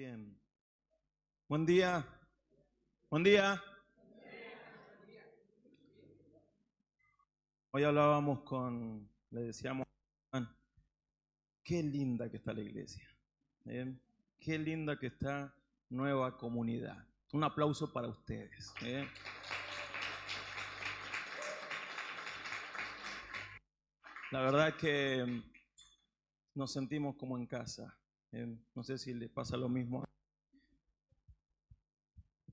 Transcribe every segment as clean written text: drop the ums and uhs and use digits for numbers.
Bien. Buen día. Buen día. Hoy hablábamos le decíamos, qué linda que está la iglesia. ¿Bien? Qué linda que está Nueva Comunidad. Un aplauso para ustedes. ¿Bien? La verdad que nos sentimos como en casa. ¿Bien? No sé si les pasa lo mismo.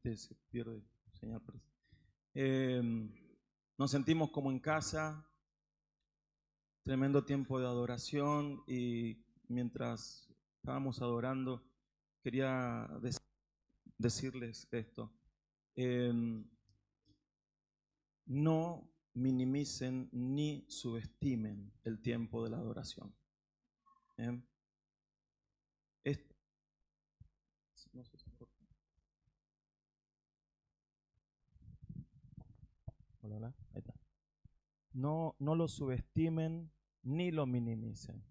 Se pierde señal. Nos sentimos como en casa. Tremendo tiempo de adoración, y mientras estábamos adorando quería decirles esto. No minimicen ni subestimen el tiempo de la adoración. No sé si hola, ahí está. No lo subestimen ni lo minimicen.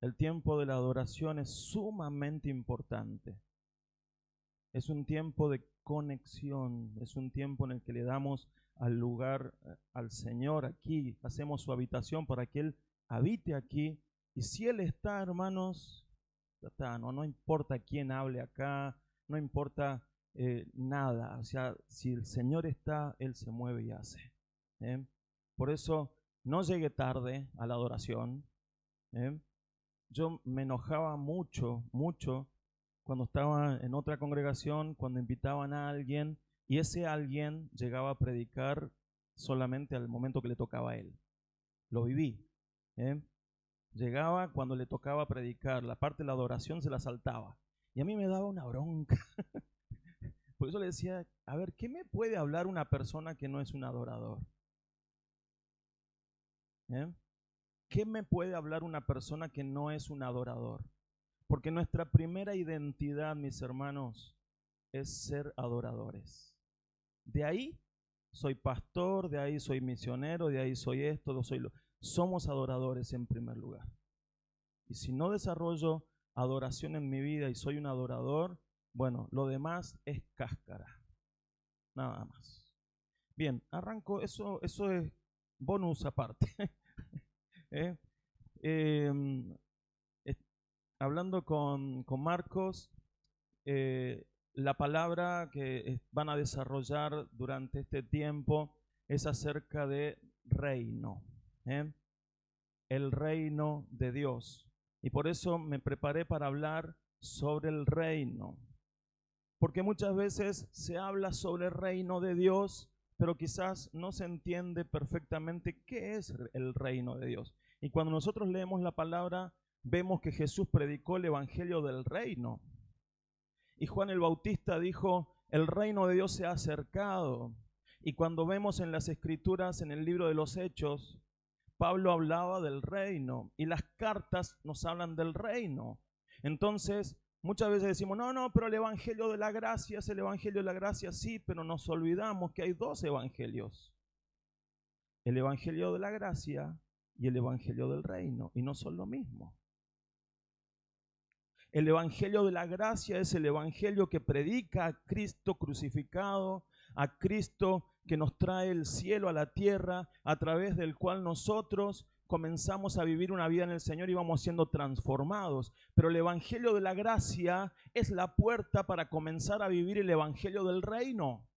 El tiempo de la adoración es sumamente importante. Es un tiempo de conexión, es un tiempo en el que le damos al lugar, al Señor aquí, hacemos su habitación para que Él habite aquí. Y si Él está, hermanos, ya está, no importa quién hable acá, no importa nada. O sea, si el Señor está, Él se mueve y hace. Por eso, no llegue tarde a la adoración. Yo me enojaba mucho cuando estaba en otra congregación, cuando invitaban a alguien y ese alguien llegaba a predicar solamente al momento que le tocaba a él. Lo viví. Llegaba cuando le tocaba predicar, la parte de la adoración se la saltaba. Y a mí me daba una bronca. Por eso le decía, a ver, ¿qué me puede hablar una persona que no es un adorador? ¿Qué me puede hablar una persona que no es un adorador? Porque nuestra primera identidad, mis hermanos, es ser adoradores. De ahí soy pastor, de ahí soy misionero, de ahí soy esto, somos adoradores en primer lugar. Y si no desarrollo adoración en mi vida y soy un adorador, bueno, lo demás es cáscara. Nada más. Bien, arranco, eso es bonus aparte. ¿Eh? Hablando con Marcos, la palabra que van a desarrollar durante este tiempo es acerca de reino, el reino de Dios. Y por eso me preparé para hablar sobre el reino, porque muchas veces se habla sobre el reino de Dios, pero quizás no se entiende perfectamente qué es el reino de Dios. Y cuando nosotros leemos la palabra, vemos que Jesús predicó el evangelio del reino. Y Juan el Bautista dijo, el reino de Dios se ha acercado. Y cuando vemos en las escrituras, en el libro de los Hechos, Pablo hablaba del reino y las cartas nos hablan del reino. Entonces, muchas veces decimos, no, pero el evangelio de la gracia es el evangelio de la gracia, sí, pero nos olvidamos que hay dos evangelios. El evangelio de la gracia y el evangelio del reino, y no son lo mismo. El evangelio de la gracia es el evangelio que predica a Cristo crucificado, a Cristo que nos trae el cielo a la tierra, a través del cual nosotros comenzamos a vivir una vida en el Señor y vamos siendo transformados. Pero el evangelio de la gracia es la puerta para comenzar a vivir el evangelio del reino.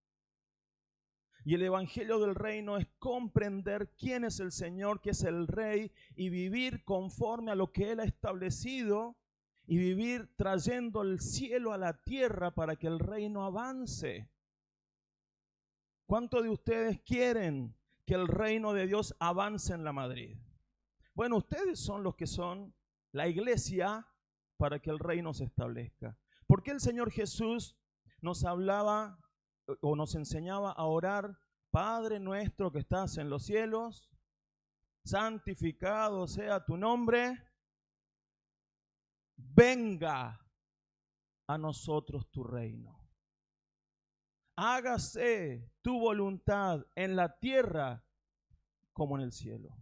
Y el evangelio del reino es comprender quién es el Señor, que es el Rey, y vivir conforme a lo que Él ha establecido, y vivir trayendo el cielo a la tierra para que el reino avance. ¿Cuántos de ustedes quieren que el reino de Dios avance en la Madrid? Bueno, ustedes son los que son la iglesia para que el reino se establezca. ¿Por qué el Señor Jesús nos hablaba o nos enseñaba a orar? Padre nuestro que estás en los cielos, santificado sea tu nombre. Venga a nosotros tu reino. Hágase tu voluntad en la tierra como en el cielo.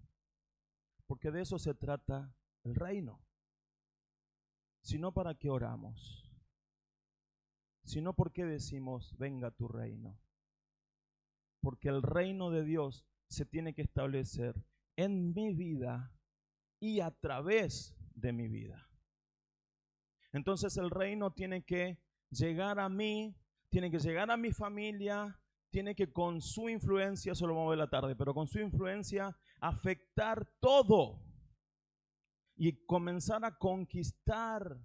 Porque de eso se trata el reino. Si no, ¿para qué oramos? sino porque decimos, venga tu reino. Porque el reino de Dios se tiene que establecer en mi vida y a través de mi vida. Entonces el reino tiene que llegar a mí, tiene que llegar a mi familia, tiene que con su influencia, eso lo vamos a ver la tarde, pero con su influencia afectar todo y comenzar a conquistar.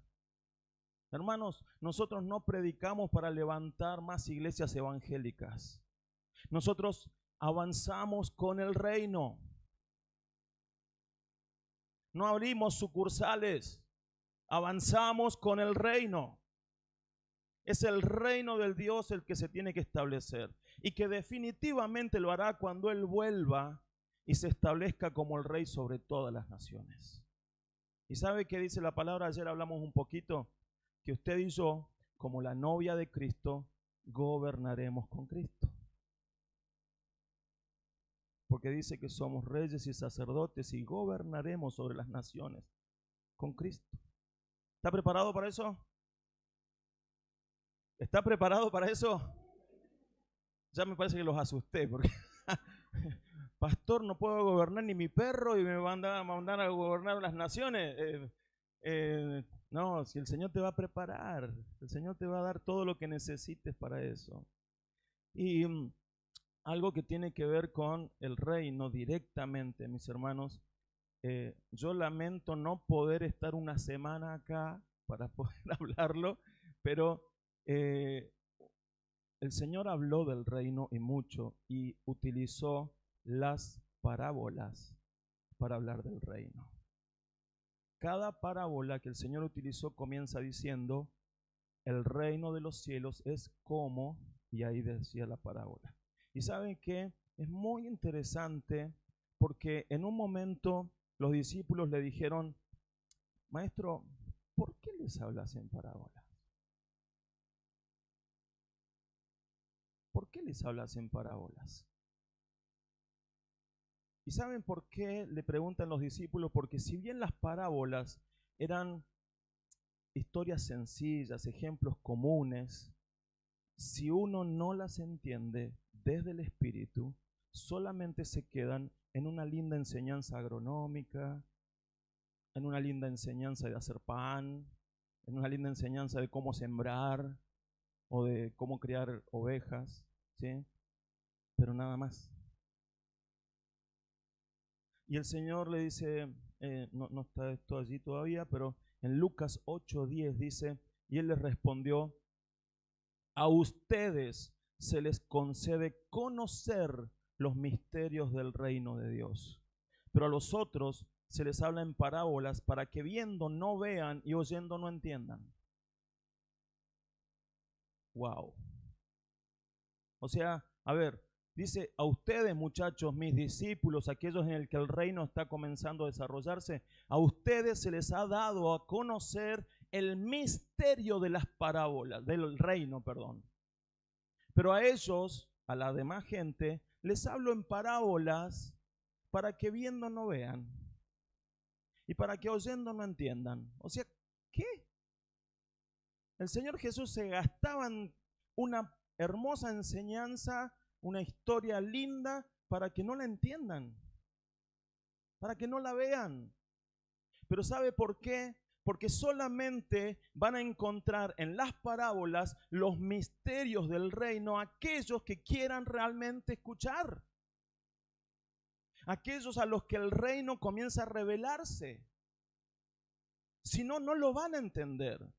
Hermanos, nosotros no predicamos para levantar más iglesias evangélicas. Nosotros avanzamos con el reino. No abrimos sucursales, avanzamos con el reino. Es el reino del Dios el que se tiene que establecer y que definitivamente lo hará cuando Él vuelva y se establezca como el rey sobre todas las naciones. ¿Y sabe qué dice la palabra? Ayer hablamos un poquito que usted y yo, como la novia de Cristo, gobernaremos con Cristo. Porque dice que somos reyes y sacerdotes y gobernaremos sobre las naciones con Cristo. ¿Está preparado para eso? ¿Está preparado para eso? Ya me parece que los asusté porque pastor, no puedo gobernar ni mi perro y me van a mandar a gobernar las naciones. No, si el Señor te va a preparar, el Señor te va a dar todo lo que necesites para eso. Y algo que tiene que ver con el reino directamente, mis hermanos, yo lamento no poder estar una semana acá para poder hablarlo, pero el Señor habló del reino y mucho y utilizó las parábolas para hablar del reino. Cada parábola que el Señor utilizó comienza diciendo, el reino de los cielos es como, y ahí decía la parábola. Y saben que es muy interesante porque en un momento los discípulos le dijeron, maestro, ¿por qué les hablas en parábolas? ¿Por qué les hablas en parábolas? ¿Y saben por qué? Le preguntan los discípulos, porque si bien las parábolas eran historias sencillas, ejemplos comunes, si uno no las entiende desde el Espíritu, solamente se quedan en una linda enseñanza agronómica, en una linda enseñanza de hacer pan, en una linda enseñanza de cómo sembrar o de cómo criar ovejas, ¿sí? Pero nada más. Y el Señor le dice, no está esto allí todavía, pero en Lucas 8:10 dice, y Él les respondió, a ustedes se les concede conocer los misterios del reino de Dios, pero a los otros se les habla en parábolas para que viendo no vean y oyendo no entiendan. Wow. O sea, a ver, dice, a ustedes muchachos, mis discípulos, aquellos en el que el reino está comenzando a desarrollarse, a ustedes se les ha dado a conocer el misterio de las parábolas, del reino, perdón. Pero a ellos, a la demás gente, les hablo en parábolas para que viendo no vean y para que oyendo no entiendan. O sea, ¿qué? El Señor Jesús se gastaba en una hermosa enseñanza, una historia linda, para que no la entiendan, para que no la vean. Pero ¿sabe por qué? Porque solamente van a encontrar en las parábolas los misterios del reino aquellos que quieran realmente escuchar. Aquellos a los que el reino comienza a revelarse. Si no, no lo van a entender.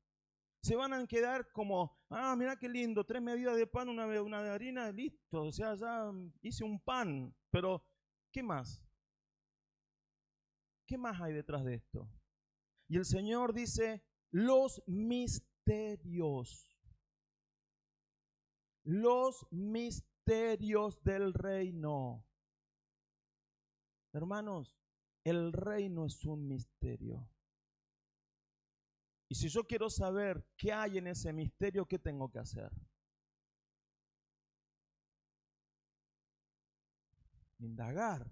Se van a quedar como, mira qué lindo, 3 medidas de pan, una de harina, listo. O sea, ya hice un pan. Pero, ¿qué más? ¿Qué más hay detrás de esto? Y el Señor dice, los misterios del reino. Hermanos, el reino es un misterio. Y si yo quiero saber qué hay en ese misterio, ¿qué tengo que hacer? Indagar,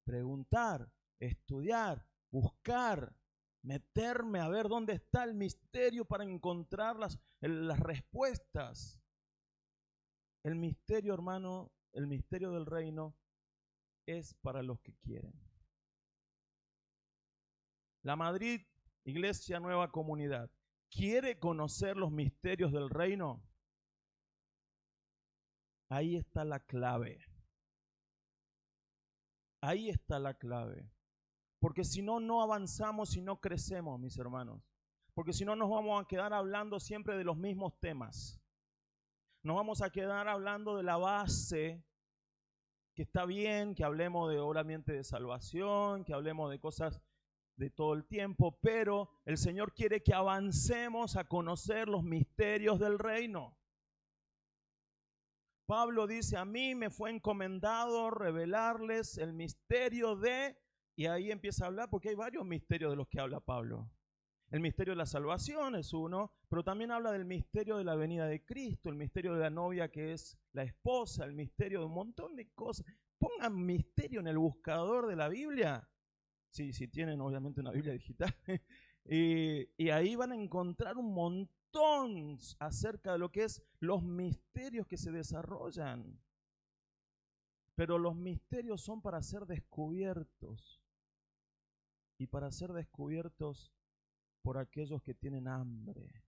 preguntar, estudiar, buscar. meterme a ver dónde está el misterio para encontrar las respuestas. El misterio, hermano, el misterio del reino es para los que quieren. La Madrid Iglesia Nueva Comunidad, ¿quiere conocer los misterios del reino? Ahí está la clave. Ahí está la clave. Porque si no, no avanzamos y no crecemos, mis hermanos. Porque si no, nos vamos a quedar hablando siempre de los mismos temas. Nos vamos a quedar hablando de la base, que está bien, que hablemos de obviamente de salvación, que hablemos de cosas de todo el tiempo, pero el Señor quiere que avancemos a conocer los misterios del reino. Pablo dice, a mí me fue encomendado revelarles el misterio de, y ahí empieza a hablar, porque hay varios misterios de los que habla Pablo. El misterio de la salvación es uno, pero también habla del misterio de la venida de Cristo, el misterio de la novia que es la esposa, el misterio de un montón de cosas. Pongan misterio en el buscador de la Biblia, si tienen obviamente una Biblia digital, y ahí van a encontrar un montón acerca de lo que es los misterios que se desarrollan. Pero los misterios son para ser descubiertos, y para ser descubiertos por aquellos que tienen hambre,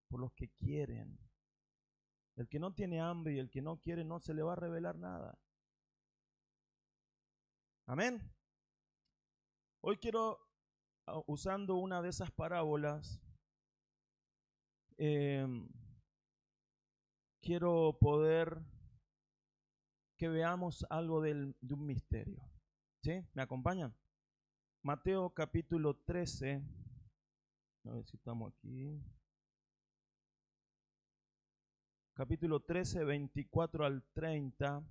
por los que quieren. El que no tiene hambre y el que no quiere no se le va a revelar nada. Amén. Hoy quiero, usando una de esas parábolas, quiero poder que veamos algo de un misterio. ¿Sí? ¿Me acompañan? Mateo capítulo 13. A ver si estamos aquí. Capítulo 13, 24 al 30.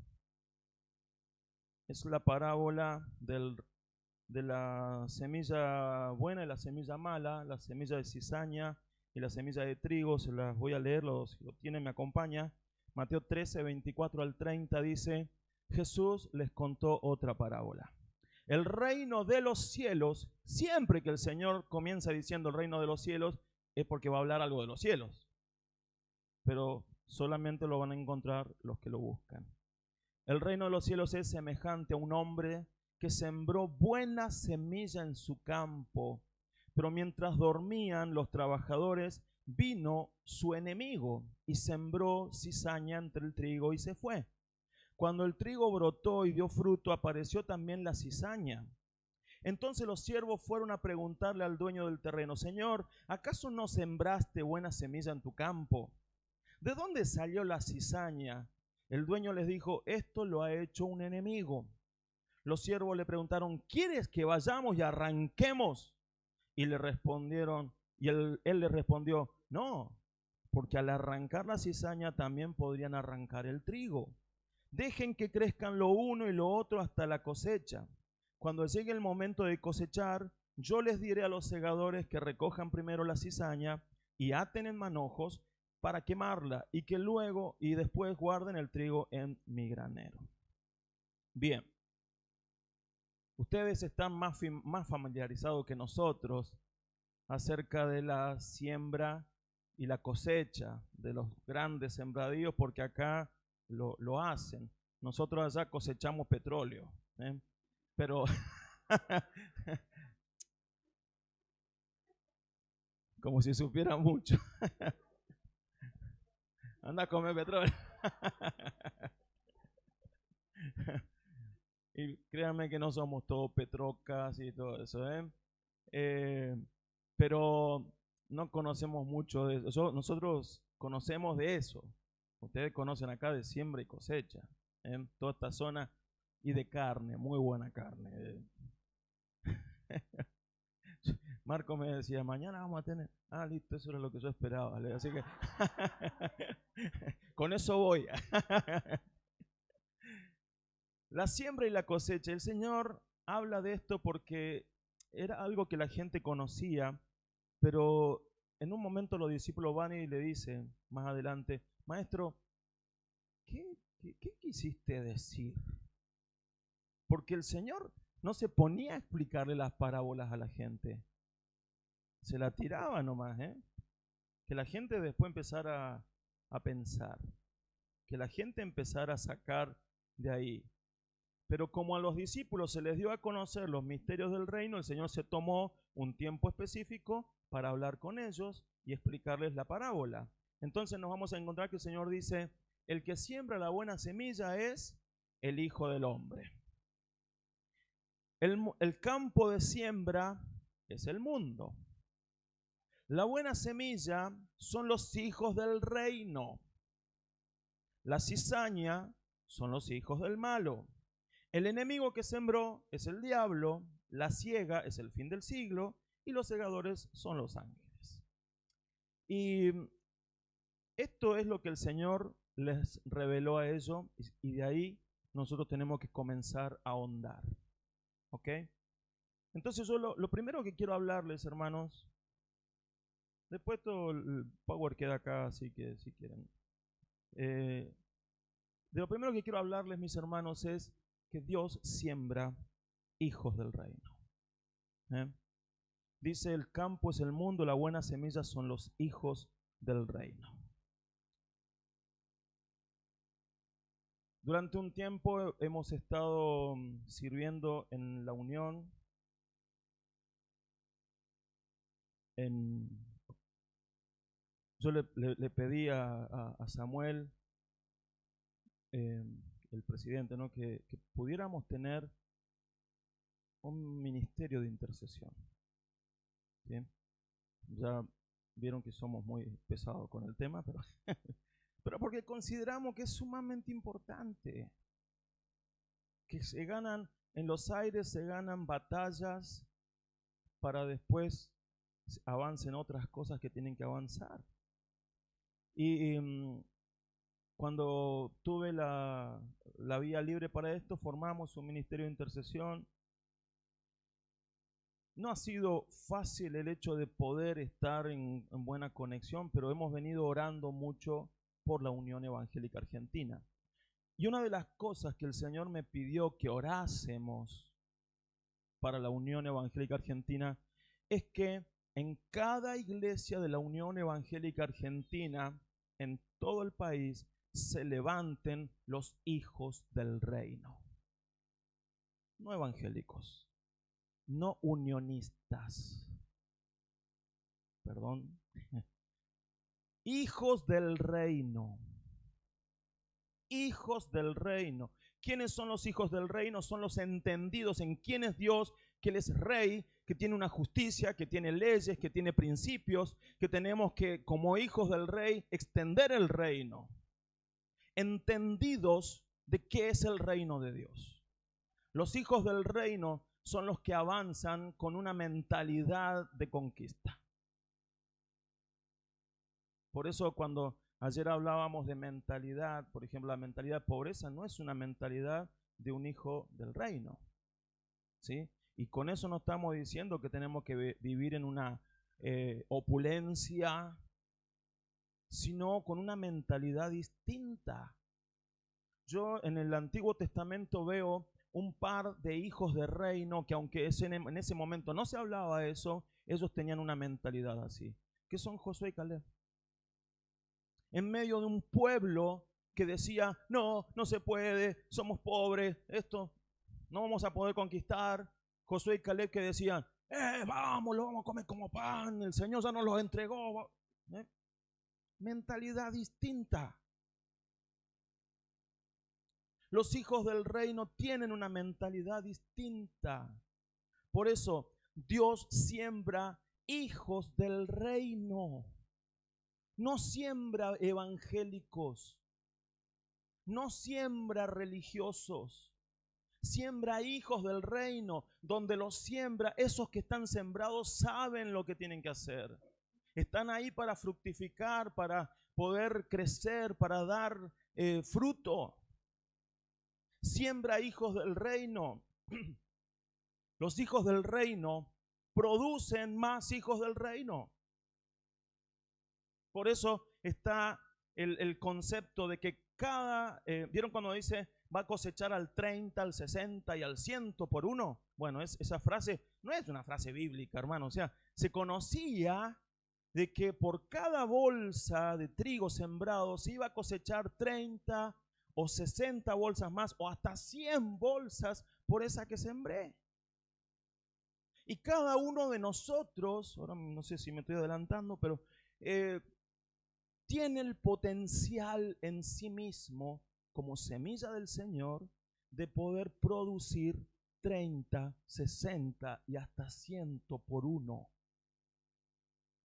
Es la parábola de la semilla buena y la semilla mala, la semilla de cizaña y la semilla de trigo. Se las voy a leer, si lo tienen me acompaña. Mateo 13, 24 al 30 dice, Jesús les contó otra parábola. El reino de los cielos, siempre que el Señor comienza diciendo el reino de los cielos, es porque va a hablar algo de los cielos. Pero solamente lo van a encontrar los que lo buscan. El reino de los cielos es semejante a un hombre que sembró buena semilla en su campo, pero mientras dormían los trabajadores, vino su enemigo y sembró cizaña entre el trigo y se fue. Cuando el trigo brotó y dio fruto, apareció también la cizaña. Entonces los siervos fueron a preguntarle al dueño del terreno, Señor, ¿acaso no sembraste buena semilla en tu campo? ¿De dónde salió la cizaña? El dueño les dijo, esto lo ha hecho un enemigo. Los siervos le preguntaron, ¿quieres que vayamos y arranquemos? Y le respondieron, y él le respondió, no, porque al arrancar la cizaña también podrían arrancar el trigo. Dejen que crezcan lo uno y lo otro hasta la cosecha. Cuando llegue el momento de cosechar, yo les diré a los segadores que recojan primero la cizaña y aten en manojos para quemarla y que luego y después guarden el trigo en mi granero. Bien, ustedes están más familiarizados que nosotros acerca de la siembra y la cosecha de los grandes sembradíos, porque acá lo hacen. Nosotros allá cosechamos petróleo, pero como si supiera mucho. Anda a comer petróleo. Y créanme que no somos todos petrocas y todo eso, pero no conocemos mucho de eso. Nosotros conocemos de eso. Ustedes conocen acá de siembra y cosecha, en toda esta zona, y de carne, muy buena carne. Marco me decía, mañana vamos a tener. Ah, listo, eso era lo que yo esperaba. Así que con eso voy. La siembra y la cosecha. El Señor habla de esto porque era algo que la gente conocía, pero en un momento los discípulos van y le dicen más adelante, Maestro, ¿qué quisiste decir? Porque el Señor no se ponía a explicarle las parábolas a la gente. se la tiraba nomás, que la gente después empezara a pensar, que la gente empezara a sacar de ahí. Pero como a los discípulos se les dio a conocer los misterios del reino, el Señor se tomó un tiempo específico para hablar con ellos y explicarles la parábola. Entonces nos vamos a encontrar que el Señor dice, el que siembra la buena semilla es el Hijo del Hombre. El campo de siembra es el mundo. La buena semilla son los hijos del reino. La cizaña son los hijos del malo. El enemigo que sembró es el diablo, la siega es el fin del siglo y los segadores son los ángeles. Y esto es lo que el Señor les reveló a ellos y de ahí nosotros tenemos que comenzar a ahondar. ¿Ok? Entonces yo lo primero que quiero hablarles, hermanos, después todo el power queda acá, así que si quieren. De lo primero que quiero hablarles, mis hermanos, es que Dios siembra hijos del reino. Dice, el campo es el mundo, la buena semilla son los hijos del reino. Durante un tiempo hemos estado sirviendo en la Unión, yo le pedí a Samuel, el presidente, ¿no? que pudiéramos tener un ministerio de intercesión. ¿Sí? Ya vieron que somos muy pesados con el tema, pero porque consideramos que es sumamente importante, que se ganan en los aires, se ganan batallas para después avancen otras cosas que tienen que avanzar. Y cuando tuve la vía libre para esto, formamos un ministerio de intercesión. No ha sido fácil el hecho de poder estar en buena conexión, pero hemos venido orando mucho por la Unión Evangélica Argentina. Y una de las cosas que el Señor me pidió que orásemos para la Unión Evangélica Argentina es que en cada iglesia de la Unión Evangélica Argentina, en todo el país, se levanten los hijos del reino. No evangélicos, no unionistas, perdón, hijos del reino. Hijos del reino. ¿Quiénes son los hijos del reino? Son los entendidos en quién es Dios, que Él es rey, que tiene una justicia, que tiene leyes, que tiene principios, que tenemos que, como hijos del rey, extender el reino. Entendidos de qué es el reino de Dios. Los hijos del reino son los que avanzan con una mentalidad de conquista. Por eso cuando ayer hablábamos de mentalidad, por ejemplo, la mentalidad de pobreza no es una mentalidad de un hijo del reino, ¿sí? Y con eso no estamos diciendo que tenemos que vivir en una opulencia, sino con una mentalidad distinta. Yo en el Antiguo Testamento veo un par de hijos de reino que aunque en ese momento no se hablaba de eso, ellos tenían una mentalidad así, que son Josué y Caleb. En medio de un pueblo que decía, no se puede, somos pobres, esto no vamos a poder conquistar. Josué y Caleb que decían, vamos, lo vamos a comer como pan, el Señor ya nos lo entregó. Mentalidad distinta. Los hijos del reino tienen una mentalidad distinta. Por eso Dios siembra hijos del reino. No siembra evangélicos, no siembra religiosos, siembra hijos del reino, donde los siembra, esos que están sembrados saben lo que tienen que hacer. Están ahí para fructificar, para poder crecer, para dar fruto. Siembra hijos del reino. Los hijos del reino producen más hijos del reino. Por eso está el concepto de que ¿vieron cuando dice va a cosechar al 30, al 60 y al 100 por uno. Bueno, esa frase no es una frase bíblica, hermano. O sea, se conocía de que por cada bolsa de trigo sembrado se iba a cosechar 30 o 60 bolsas más o hasta 100 bolsas por esa que sembré. Y cada uno de nosotros, ahora no sé si me estoy adelantando, pero tiene el potencial en sí mismo, como semilla del Señor, de poder producir 30, 60 y hasta 100 por uno.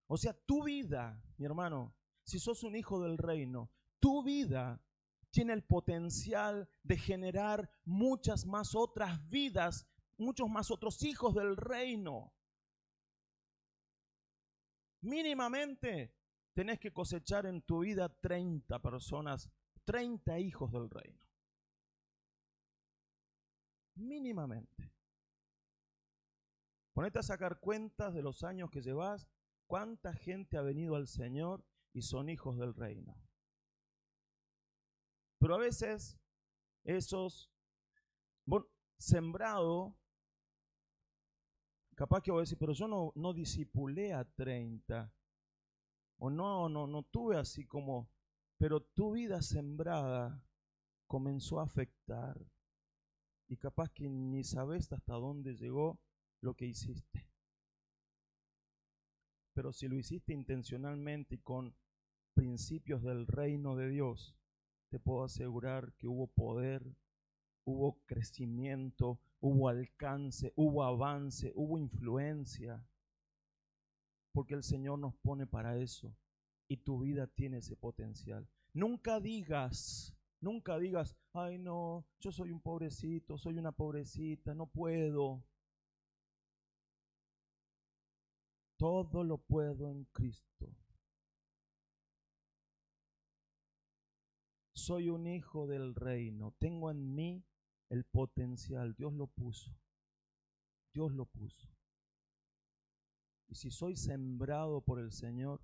O sea, tu vida, mi hermano, si sos un hijo del reino, tu vida tiene el potencial de generar muchas más otras vidas, muchos más otros hijos del reino. Mínimamente tenés que cosechar en tu vida 30 personas, 30 hijos del reino. Mínimamente. Ponete a sacar cuentas de los años que llevas, cuánta gente ha venido al Señor y son hijos del reino. Pero a veces esos sembrado, capaz que voy a decir, pero yo no discipulé a 30, o no tuve así como, pero tu vida sembrada comenzó a afectar y capaz que ni sabes hasta dónde llegó lo que hiciste. Pero si lo hiciste intencionalmente y con principios del reino de Dios, te puedo asegurar que hubo poder, hubo crecimiento, hubo alcance, hubo avance, hubo influencia, porque el Señor nos pone para eso y tu vida tiene ese potencial. Nunca digas, ay no, yo soy un pobrecito, soy una pobrecita, no puedo. Todo lo puedo en Cristo. Soy un hijo del reino, tengo en mí el potencial, Dios lo puso. Dios lo puso. Y si soy sembrado por el Señor,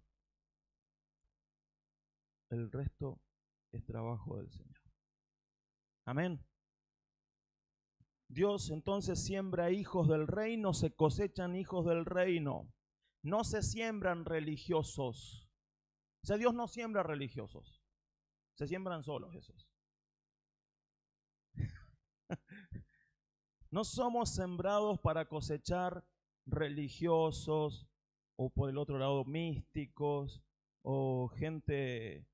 el resto es trabajo del Señor. Amén. Dios entonces siembra hijos del reino, se cosechan hijos del reino. No se siembran religiosos. O sea, Dios no siembra religiosos. Se siembran solos esos. No somos sembrados para cosechar religiosos o por el otro lado místicos o gente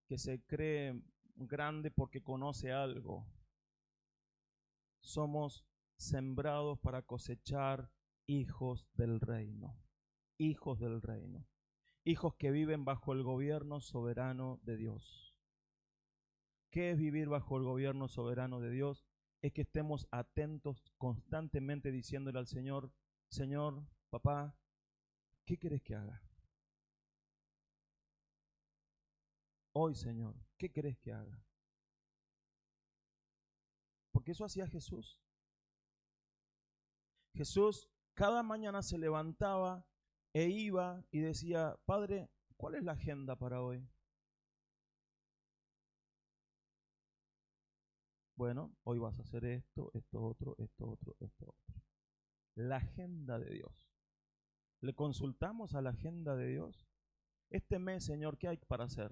que se cree grande porque conoce algo. Somos sembrados para cosechar hijos del reino, hijos del reino, hijos que viven bajo el gobierno soberano de Dios. ¿Qué es vivir bajo el gobierno soberano de Dios? Es que estemos atentos constantemente diciéndole al Señor, Señor, papá, ¿qué querés que haga? Hoy, Señor, ¿qué querés que haga? Porque eso hacía Jesús. Jesús cada mañana se levantaba e iba y decía, Padre, ¿cuál es la agenda para hoy? Bueno, hoy vas a hacer esto, esto otro, esto otro, esto otro. La agenda de Dios. ¿Le consultamos a la agenda de Dios? Este mes, Señor, ¿qué hay para hacer?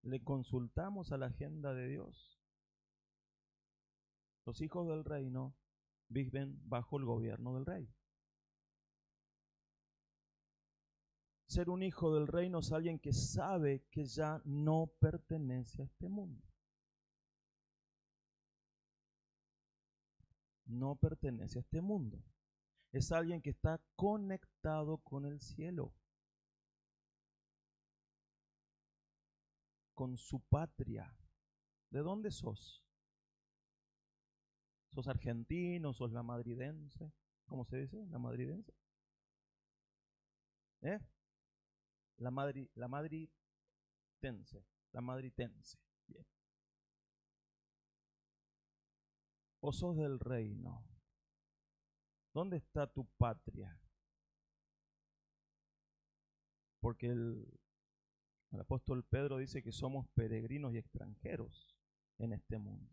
¿Le consultamos a la agenda de Dios? Los hijos del reino viven bajo el gobierno del rey. Ser un hijo del reino es alguien que sabe que ya no pertenece a este mundo. No pertenece a este mundo. Es alguien que está conectado con el cielo, con su patria. ¿De dónde sos? ¿Sos argentino? ¿Sos la madridense? ¿Cómo se dice? ¿La madridense? ¿Eh? La madritense. La madritense. Bien. ¿O sos del reino? ¿Dónde está tu patria? Porque el apóstol Pedro dice que somos peregrinos y extranjeros. en este mundo.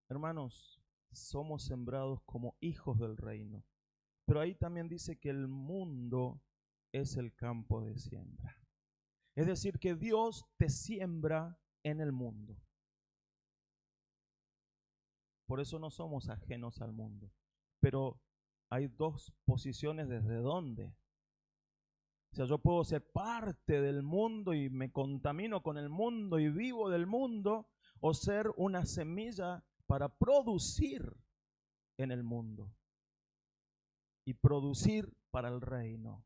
Hermanos, somos sembrados como hijos del reino, pero ahí también dice que el mundo es el campo de siembra. Es decir, que Dios te siembra en el mundo. Por eso no somos ajenos al mundo. Pero hay dos posiciones desde dónde. O sea, yo puedo ser parte del mundo y me contamino con el mundo y vivo del mundo, o ser una semilla para producir en el mundo y producir para el reino.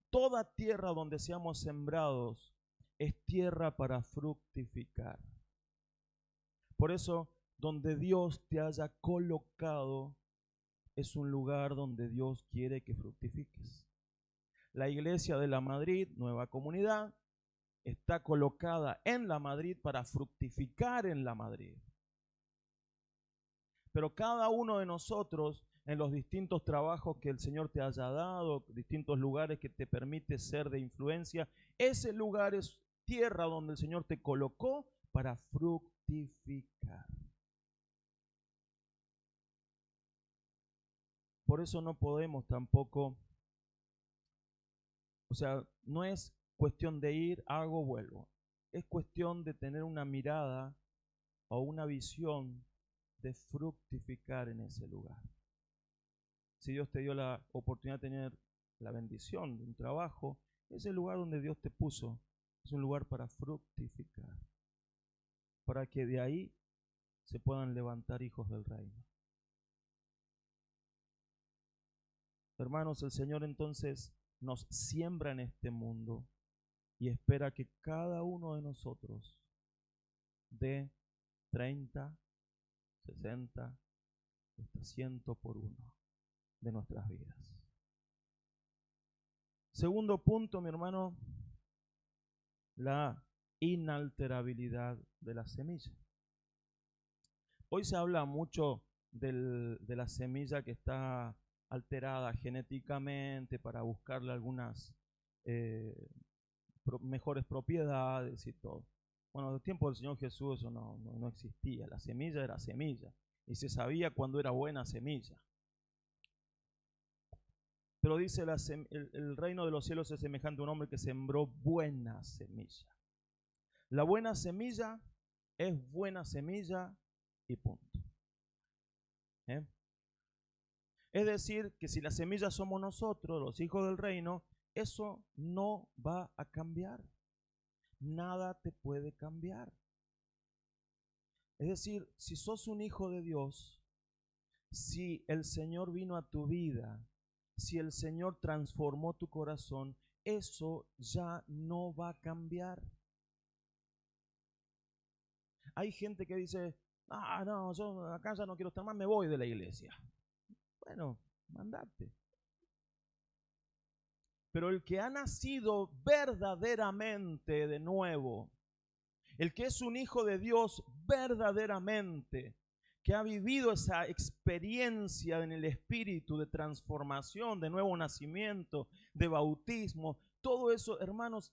Toda tierra donde seamos sembrados es tierra para fructificar. Por eso, donde Dios te haya colocado, es un lugar donde Dios quiere que fructifiques. La iglesia de la Madrid, Nueva Comunidad, está colocada en la Madrid para fructificar en la Madrid. Pero cada uno de nosotros, en los distintos trabajos que el Señor te haya dado, distintos lugares que te permite ser de influencia, ese lugar es tierra donde el Señor te colocó para fructificar. Por eso no podemos tampoco, o sea, no es cuestión de ir, hago, vuelvo. Es cuestión de tener una mirada o una visión de fructificar en ese lugar. Si Dios te dio la oportunidad de tener la bendición de un trabajo, ese lugar donde Dios te puso es un lugar para fructificar, para que de ahí se puedan levantar hijos del reino. Hermanos, el Señor entonces nos siembra en este mundo y espera que cada uno de nosotros dé 30, 60, hasta 100 por uno de nuestras vidas. Segundo punto, mi hermano, la inalterabilidad de la semilla. Hoy se habla mucho de la semilla que está alterada genéticamente para buscarle algunas mejores propiedades y todo. Bueno, en el tiempo del Señor Jesús eso no existía. La semilla era semilla y se sabía cuándo era buena semilla. Pero dice el reino de los cielos es semejante a un hombre que sembró buena semilla. La buena semilla es buena semilla y punto. Es decir, que si la semilla somos nosotros, los hijos del reino, eso no va a cambiar. Nada te puede cambiar. Es decir, si sos un hijo de Dios, si el Señor vino a tu vida, si el Señor transformó tu corazón, eso ya no va a cambiar. Hay gente que dice, no, yo acá ya no quiero estar más, me voy de la iglesia. Bueno, mandate. Pero el que ha nacido verdaderamente de nuevo, el que es un hijo de Dios verdaderamente, que ha vivido esa experiencia en el Espíritu de transformación, de nuevo nacimiento, de bautismo, todo eso, hermanos,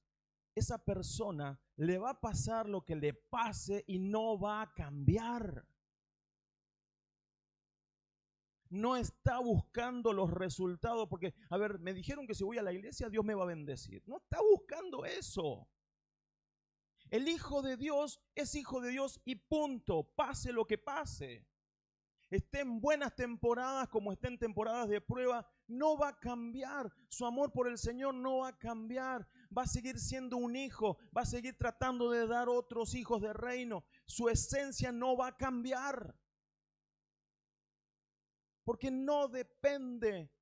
esa persona le va a pasar lo que le pase y no va a cambiar. No está buscando los resultados porque, a ver, me dijeron que si voy a la iglesia Dios me va a bendecir. No está buscando eso. El Hijo de Dios es Hijo de Dios y punto, pase lo que pase. Esté en buenas temporadas como esté en temporadas de prueba, no va a cambiar. Su amor por el Señor no va a cambiar. Va a seguir siendo un hijo, va a seguir tratando de dar otros hijos de reino. Su esencia no va a cambiar. Porque no depende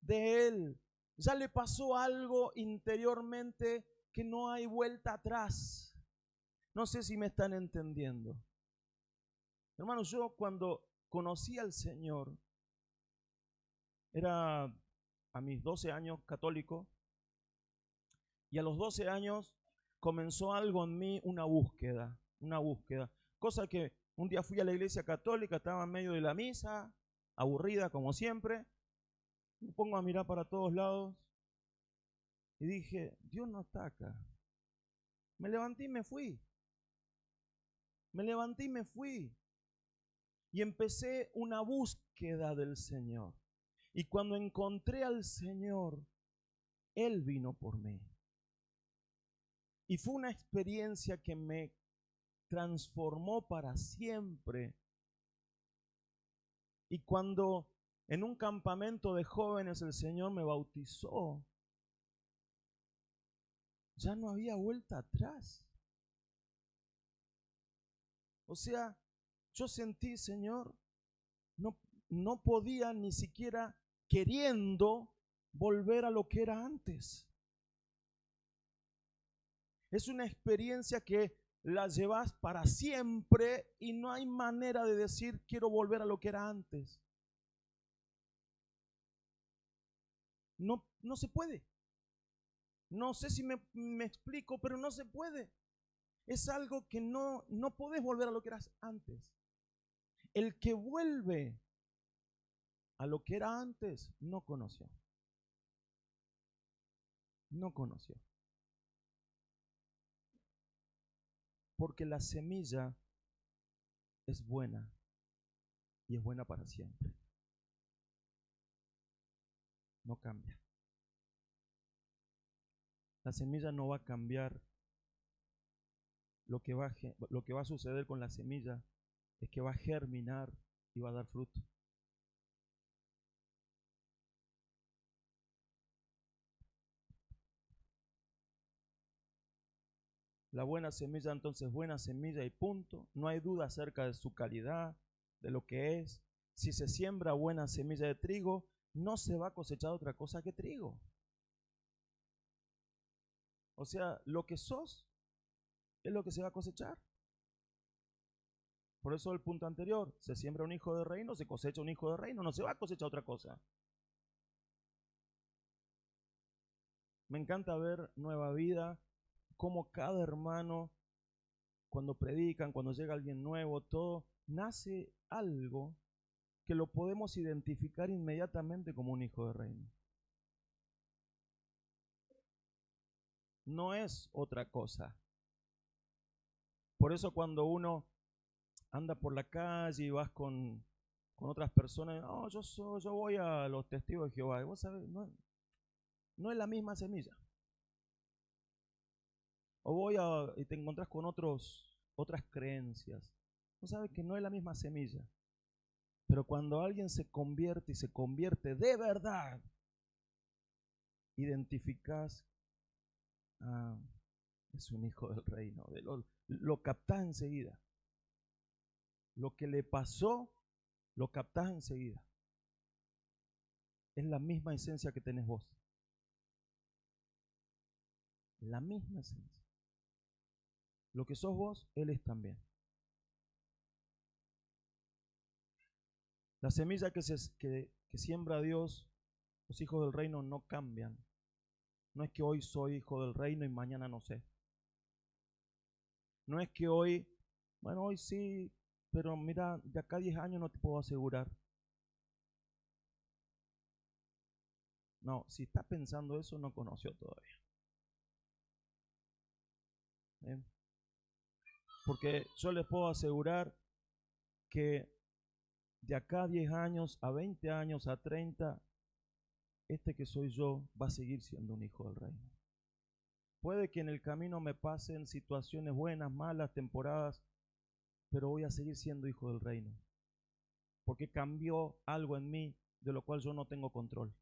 de él. Ya le pasó algo interiormente que no hay vuelta atrás. No sé si me están entendiendo. Hermanos, yo cuando conocí al Señor, era a mis 12 años católico, y a los 12 años comenzó algo en mí, una búsqueda, cosa que un día fui a la iglesia católica, estaba en medio de la misa, aburrida como siempre, me pongo a mirar para todos lados Y dije, Dios no está acá. Me levanté y me fui. Me levanté y me fui. Y empecé una búsqueda del Señor. Y cuando encontré al Señor, Él vino por mí. Y fue una experiencia que me transformó para siempre. Y cuando en un campamento de jóvenes el Señor me bautizó, ya no había vuelta atrás. O sea, yo sentí, Señor, no podía ni siquiera queriendo volver a lo que era antes. Es una experiencia que la llevas para siempre y no hay manera de decir quiero volver a lo que era antes. No se puede. No sé si me explico, pero no se puede. Es algo que no podés volver a lo que eras antes. El que vuelve a lo que era antes no conoció. No conoció. Porque la semilla es buena y es buena para siempre. No cambia. La semilla no va a cambiar. Lo que va a suceder con la semilla es que va a germinar y va a dar fruto. La buena semilla, entonces, buena semilla y punto. No hay duda acerca de su calidad, de lo que es. Si se siembra buena semilla de trigo, no se va a cosechar otra cosa que trigo. O sea, lo que sos es lo que se va a cosechar. Por eso el punto anterior, se siembra un hijo de reino, se cosecha un hijo de reino, no se va a cosechar otra cosa. Me encanta ver Nueva Vida, cómo cada hermano, cuando predican, cuando llega alguien nuevo, todo, nace algo que lo podemos identificar inmediatamente como un hijo de reino. No es otra cosa. Por eso cuando uno anda por la calle y vas con otras personas, no, yo voy a los testigos de Jehová. Y vos sabés, no es la misma semilla. O y te encontrás con otras creencias. Vos sabés que no es la misma semilla. Pero cuando alguien se convierte y se convierte de verdad, identificás, es un hijo del reino. Lo captás enseguida. Lo que le pasó, lo captás enseguida. Es la misma esencia que tenés vos. La misma esencia. Lo que sos vos, Él es también. La semilla que siembra Dios, los hijos del reino no cambian. No es que hoy soy hijo del reino y mañana no sé. No es que hoy sí, pero mira, de acá a 10 años no te puedo asegurar. No, si está pensando eso, no conoció todavía. ¿Bien? Porque yo les puedo asegurar que de acá a 10 años, a 20 años, a 30, este que soy yo va a seguir siendo un hijo del reino. Puede que en el camino me pasen situaciones buenas, malas, temporadas, pero voy a seguir siendo hijo del reino. Porque cambió algo en mí de lo cual yo no tengo control.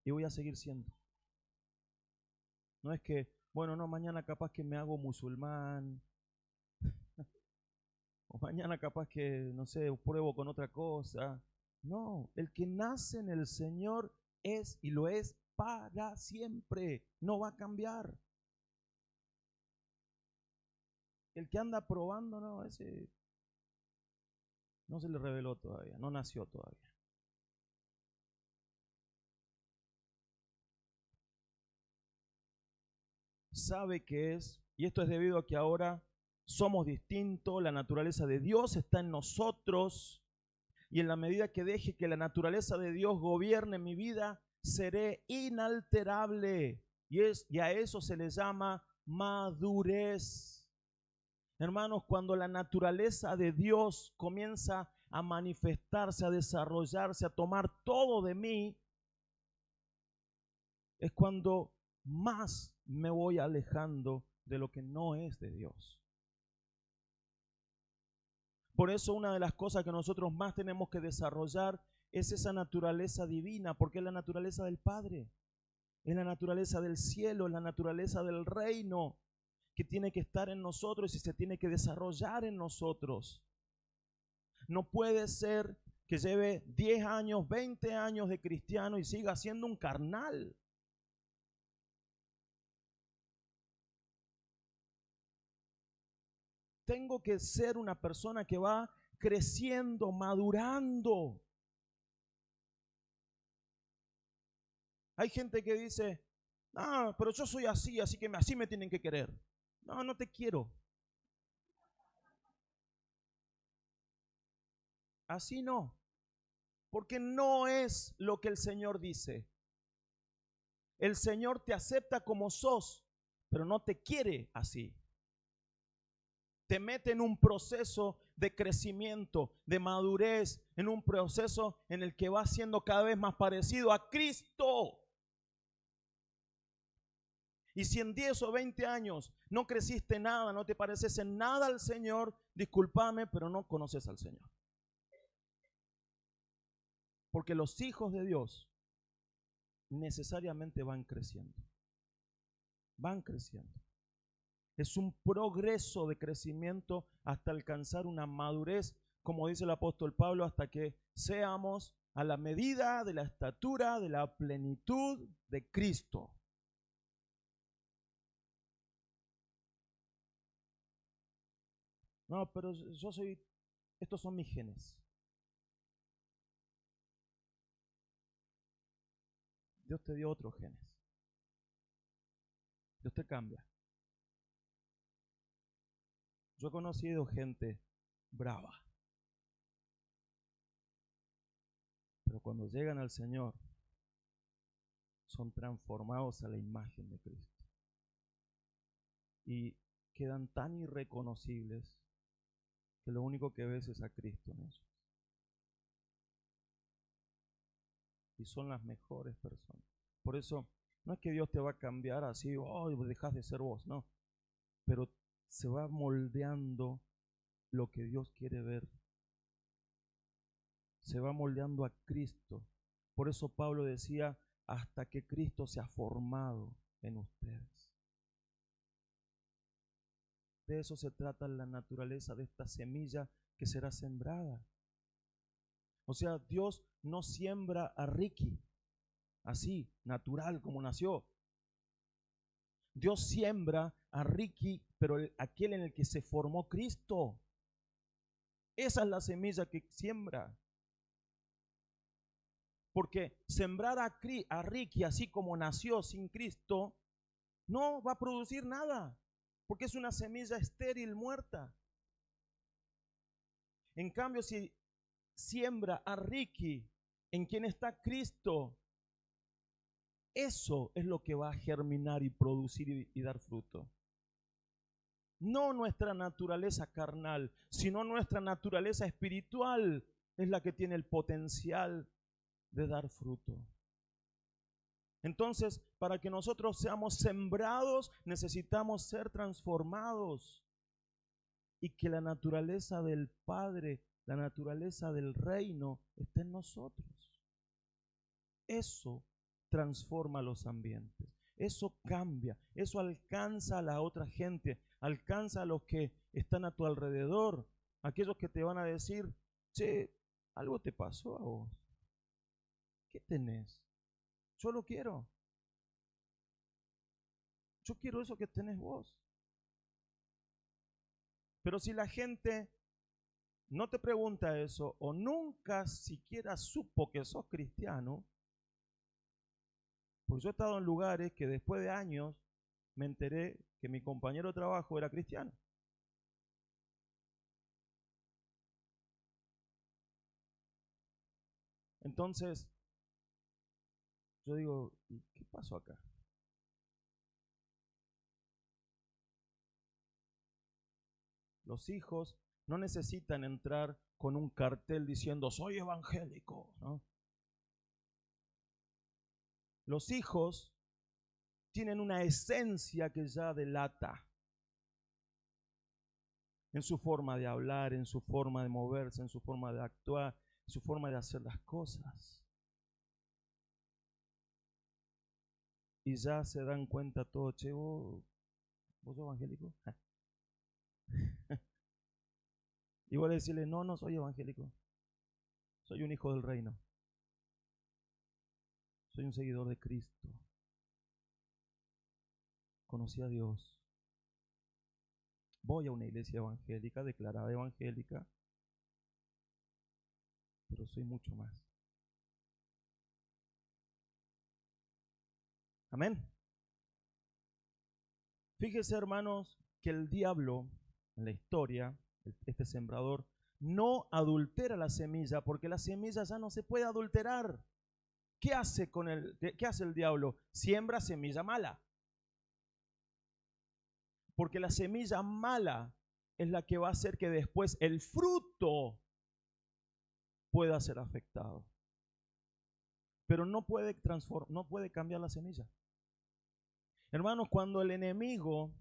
Y voy a seguir siendo. No es que, bueno, no, mañana capaz que me hago musulmán. O mañana capaz que, no sé, pruebo con otra cosa. No, el que nace en el Señor es y lo es para siempre. No va a cambiar. El que anda probando, no, ese no se le reveló todavía, no nació todavía. Sabe que es, y esto es debido a que ahora somos distintos, la naturaleza de Dios está en nosotros, y en la medida que deje que la naturaleza de Dios gobierne mi vida, seré inalterable. Y a eso se le llama madurez. Hermanos, cuando la naturaleza de Dios comienza a manifestarse, a desarrollarse, a tomar todo de mí, es cuando más me voy alejando de lo que no es de Dios. Por eso una de las cosas que nosotros más tenemos que desarrollar es esa naturaleza divina, porque es la naturaleza del Padre, es la naturaleza del cielo, es la naturaleza del reino que tiene que estar en nosotros y se tiene que desarrollar en nosotros. No puede ser que lleve 10 años, 20 años de cristiano y siga siendo un carnal. Tengo que ser una persona que va creciendo, madurando. Hay gente que dice, pero yo soy así, así que así me tienen que querer. No, no te quiero. Así no, porque no es lo que el Señor dice. El Señor te acepta como sos, pero no te quiere así. Te mete en un proceso de crecimiento, de madurez, en un proceso en el que vas siendo cada vez más parecido a Cristo. Y si en 10 o 20 años no creciste nada, no te pareces en nada al Señor, discúlpame, pero no conoces al Señor. Porque los hijos de Dios necesariamente van creciendo. Van creciendo. Es un progreso de crecimiento hasta alcanzar una madurez, como dice el apóstol Pablo, hasta que seamos a la medida de la estatura, de la plenitud de Cristo. No, pero estos son mis genes. Dios te dio otros genes. Dios te cambia. Yo he conocido gente brava, pero cuando llegan al Señor, son transformados a la imagen de Cristo. Y quedan tan irreconocibles que lo único que ves es a Cristo en ellos. Y son las mejores personas. Por eso, no es que Dios te va a cambiar así, dejas de ser vos, no. Pero se va moldeando lo que Dios quiere ver. Se va moldeando a Cristo. Por eso Pablo decía, hasta que Cristo se ha formado en ustedes. De eso se trata la naturaleza de esta semilla que será sembrada. O sea, Dios no siembra a Ricky así, natural como nació. Dios siembra a Ricky, pero aquel en el que se formó Cristo. Esa es la semilla que siembra. Porque sembrar a Ricky así como nació sin Cristo no va a producir nada, porque es una semilla estéril, muerta. En cambio, si siembra a Ricky en quien está Cristo, eso es lo que va a germinar y producir y dar fruto. No nuestra naturaleza carnal, sino nuestra naturaleza espiritual es la que tiene el potencial de dar fruto. Entonces, para que nosotros seamos sembrados, necesitamos ser transformados y que la naturaleza del Padre, la naturaleza del reino esté en nosotros. Eso transforma los ambientes, eso cambia, eso alcanza a la otra gente, alcanza a los que están a tu alrededor, aquellos que te van a decir, che, algo te pasó a vos, ¿qué tenés? Yo lo quiero. Yo quiero eso que tenés vos. Pero si la gente no te pregunta eso o nunca siquiera supo que sos cristiano, porque yo he estado en lugares que después de años me enteré que mi compañero de trabajo era cristiano. Entonces, yo digo, ¿y qué pasó acá? Los hijos no necesitan entrar con un cartel diciendo, soy evangélico, ¿no? Los hijos tienen una esencia que ya delata en su forma de hablar, en su forma de moverse, en su forma de actuar, en su forma de hacer las cosas. Y ya se dan cuenta todo, che, vos sos evangélico. Y voy a decirle, no, no soy evangélico. Soy un hijo del reino. Soy un seguidor de Cristo. Conocí a Dios. Voy a una iglesia evangélica, declarada evangélica, pero soy mucho más. Amén. Fíjese, hermanos, que el diablo en la historia, este sembrador, no adultera la semilla, porque la semilla ya no se puede adulterar. ¿Qué hace qué hace el diablo? Siembra semilla mala. Porque la semilla mala es la que va a hacer que después el fruto pueda ser afectado. Pero no puede cambiar la semilla. Hermanos, cuando el enemigo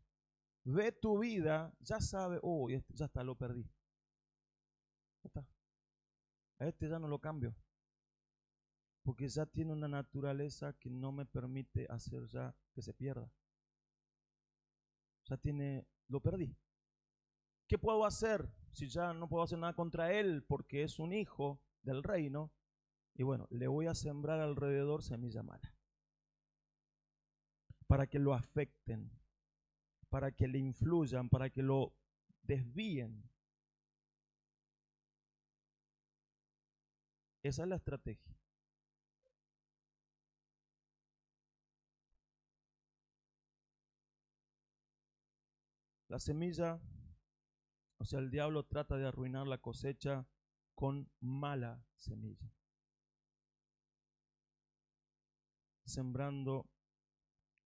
ve tu vida, ya sabe, oh, ya está, lo perdí. Ya está. A este ya no lo cambio. Porque ya tiene una naturaleza que no me permite hacer ya que se pierda. Ya lo perdí. ¿Qué puedo hacer si ya no puedo hacer nada contra él porque es un hijo del reino? Y bueno, le voy a sembrar alrededor semilla mala. Para que lo afecten, para que le influyan, para que lo desvíen. Esa es la estrategia. La semilla, o sea, el diablo trata de arruinar la cosecha con mala semilla. Sembrando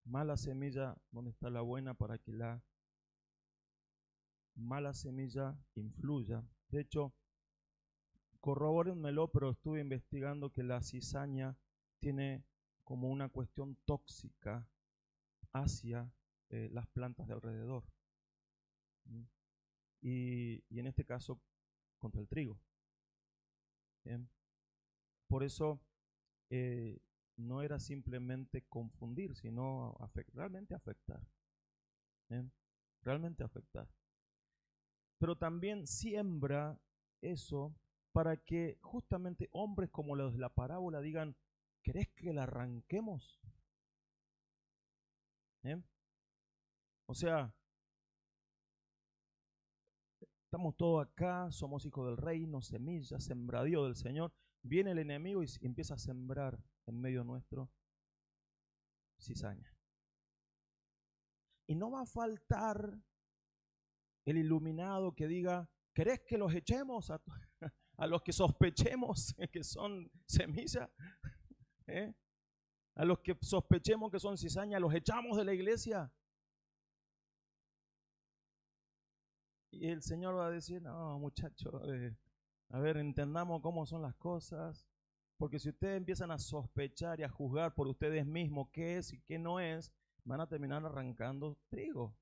mala semilla donde está la buena para que la mala semilla influya. De hecho, corrobórenmelo, pero estuve investigando que la cizaña tiene como una cuestión tóxica hacia las plantas de alrededor. Y en este caso, contra el trigo. ¿Bien? Por eso no era simplemente confundir, sino realmente afectar. ¿Bien? Realmente afectar. Pero también siembra eso para que justamente hombres como los de la parábola digan, ¿querés que la arranquemos? O sea, estamos todos acá, somos hijos del reino, semillas, sembradío del Señor. Viene el enemigo y empieza a sembrar en medio nuestro cizaña. Y no va a faltar el iluminado que diga, ¿querés que los echemos a los que sospechemos que son semilla? A los que sospechemos que son cizaña, ¿los echamos de la iglesia? Y el Señor va a decir, no, muchachos, a ver, entendamos cómo son las cosas, porque si ustedes empiezan a sospechar y a juzgar por ustedes mismos qué es y qué no es, van a terminar arrancando trigo.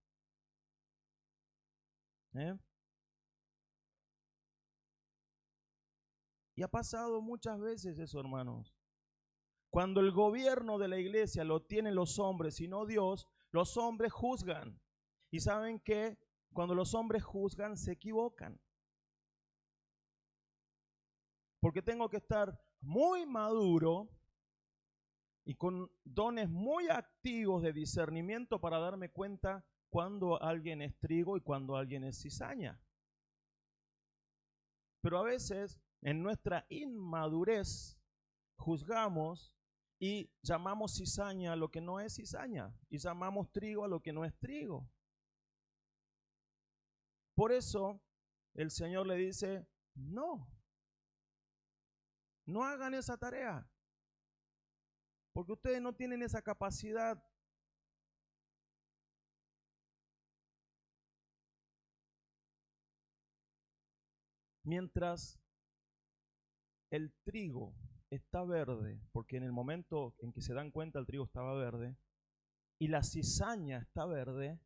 Y ha pasado muchas veces eso, hermanos. Cuando el gobierno de la iglesia lo tienen los hombres y no Dios, los hombres juzgan. Y saben que cuando los hombres juzgan se equivocan. Porque tengo que estar muy maduro y con dones muy activos de discernimiento para darme cuenta cuando alguien es trigo y cuando alguien es cizaña. Pero a veces en nuestra inmadurez juzgamos y llamamos cizaña a lo que no es cizaña y llamamos trigo a lo que no es trigo. Por eso el Señor le dice, no No hagan esa tarea, porque ustedes no tienen esa capacidad. Mientras el trigo está verde, porque en el momento en que se dan cuenta el trigo estaba verde, y la cizaña está verde,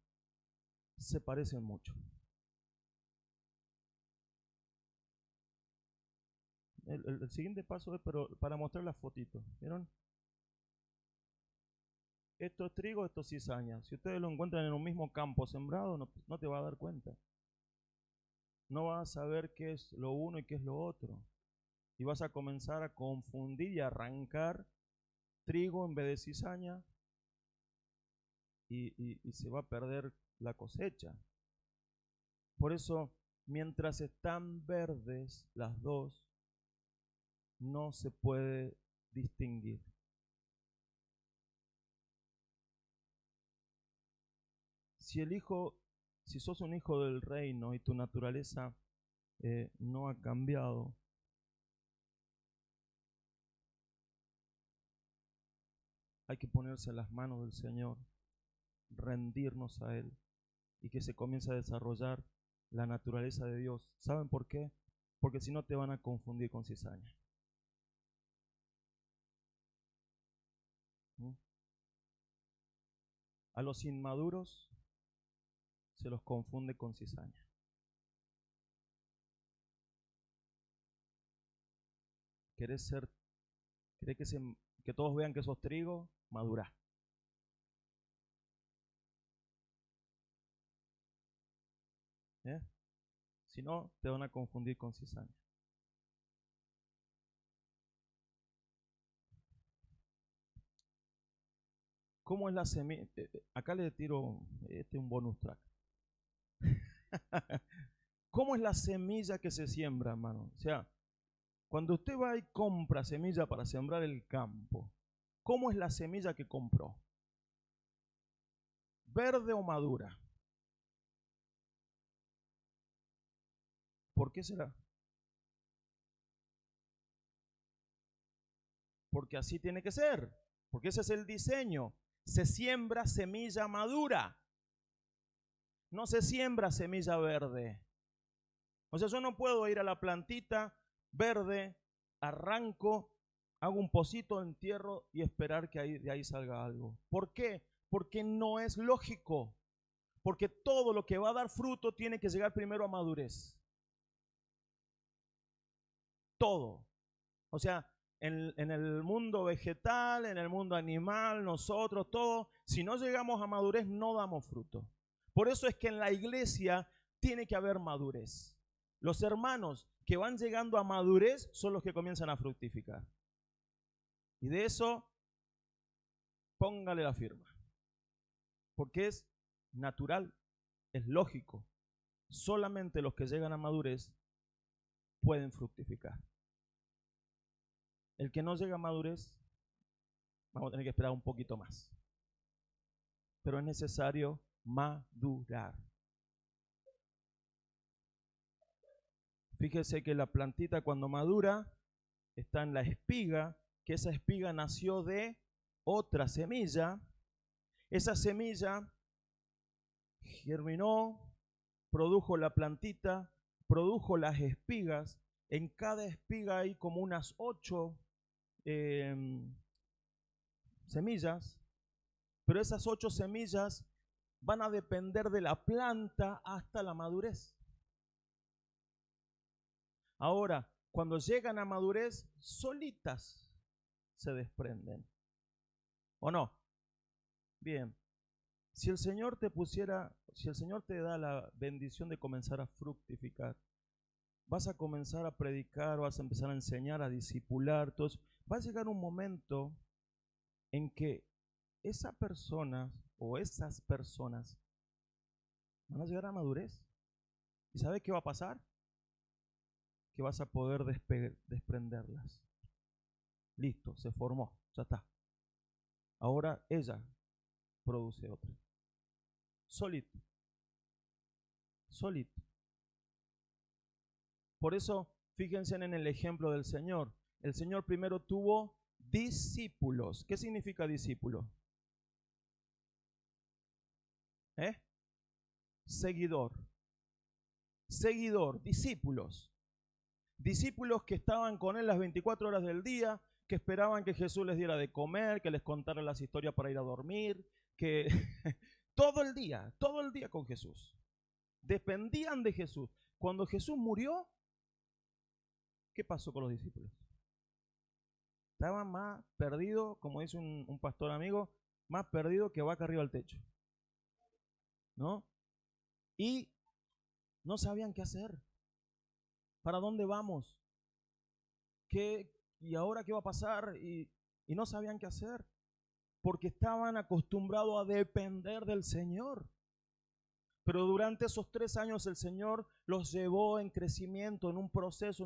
se parecen mucho. El siguiente paso es para mostrar las fotitos. ¿Vieron? Esto es trigo, esto es cizaña. Si ustedes lo encuentran en un mismo campo sembrado, no te va a dar cuenta. No vas a saber qué es lo uno y qué es lo otro. Y vas a comenzar a confundir y a arrancar trigo en vez de cizaña y se va a perder la cosecha. Por eso, mientras están verdes las dos, no se puede distinguir. Si sos un hijo del reino y tu naturaleza no ha cambiado, hay que ponerse en las manos del Señor, rendirnos a Él y que se comience a desarrollar la naturaleza de Dios. ¿Saben por qué? Porque si no te van a confundir con cizaña. ¿Mm? A los inmaduros se los confunde con cizaña. ¿Querés que todos vean que sos trigo? Madurá. Si no, te van a confundir con cizaña. ¿Cómo es la semilla? Acá le tiro un bonus track. ¿Cómo es la semilla que se siembra, hermano? O sea, cuando usted va y compra semilla para sembrar el campo, ¿cómo es la semilla que compró? ¿Verde o madura? ¿Por qué será? Porque así tiene que ser, porque ese es el diseño. Se siembra semilla madura, no se siembra semilla verde. O sea, yo no puedo ir a la plantita verde, arranco, hago un pocito, entierro y esperar que de ahí salga algo. ¿Por qué? Porque no es lógico. Porque todo lo que va a dar fruto tiene que llegar primero a madurez. Todo. O sea, en el mundo vegetal, en el mundo animal, nosotros, todo, si no llegamos a madurez no damos fruto. Por eso es que en la iglesia tiene que haber madurez. Los hermanos que van llegando a madurez son los que comienzan a fructificar. Y de eso, póngale la firma. Porque es natural, es lógico. Solamente los que llegan a madurez pueden fructificar. El que no llega a madurez, vamos a tener que esperar un poquito más. Pero es necesario madurar. Fíjese que la plantita cuando madura está en la espiga, que esa espiga nació de otra semilla. Esa semilla germinó, produjo la plantita, produjo las espigas. En cada espiga hay como unas 8 semillas, pero esas 8 semillas van a depender de la planta hasta la madurez. Ahora, cuando llegan a madurez, solitas se desprenden. ¿O no? Bien. Si el Señor te da la bendición de comenzar a fructificar, vas a comenzar a predicar, vas a empezar a enseñar, a discipular, entonces va a llegar un momento en que esa persona o esas personas van a llegar a madurez. ¿Y sabes qué va a pasar? Que vas a poder desprenderlas. Listo, se formó, ya está. Ahora ella produce otra. Solito. Solito. Por eso, fíjense en el ejemplo del Señor. El Señor primero tuvo discípulos. ¿Qué significa discípulo? Seguidor. Seguidor, discípulos. Discípulos que estaban con él las 24 horas del día, que esperaban que Jesús les diera de comer, que les contara las historias para ir a dormir, que todo el día con Jesús. Dependían de Jesús. Cuando Jesús murió, ¿qué pasó con los discípulos? Estaban más perdidos, como dice un pastor amigo, más perdidos que vaca arriba al techo, ¿no? Y no sabían qué hacer. ¿Para dónde vamos? ¿Y ahora qué va a pasar? Y no sabían qué hacer, porque estaban acostumbrados a depender del Señor. Pero durante esos 3 años el Señor los llevó en crecimiento, en un proceso.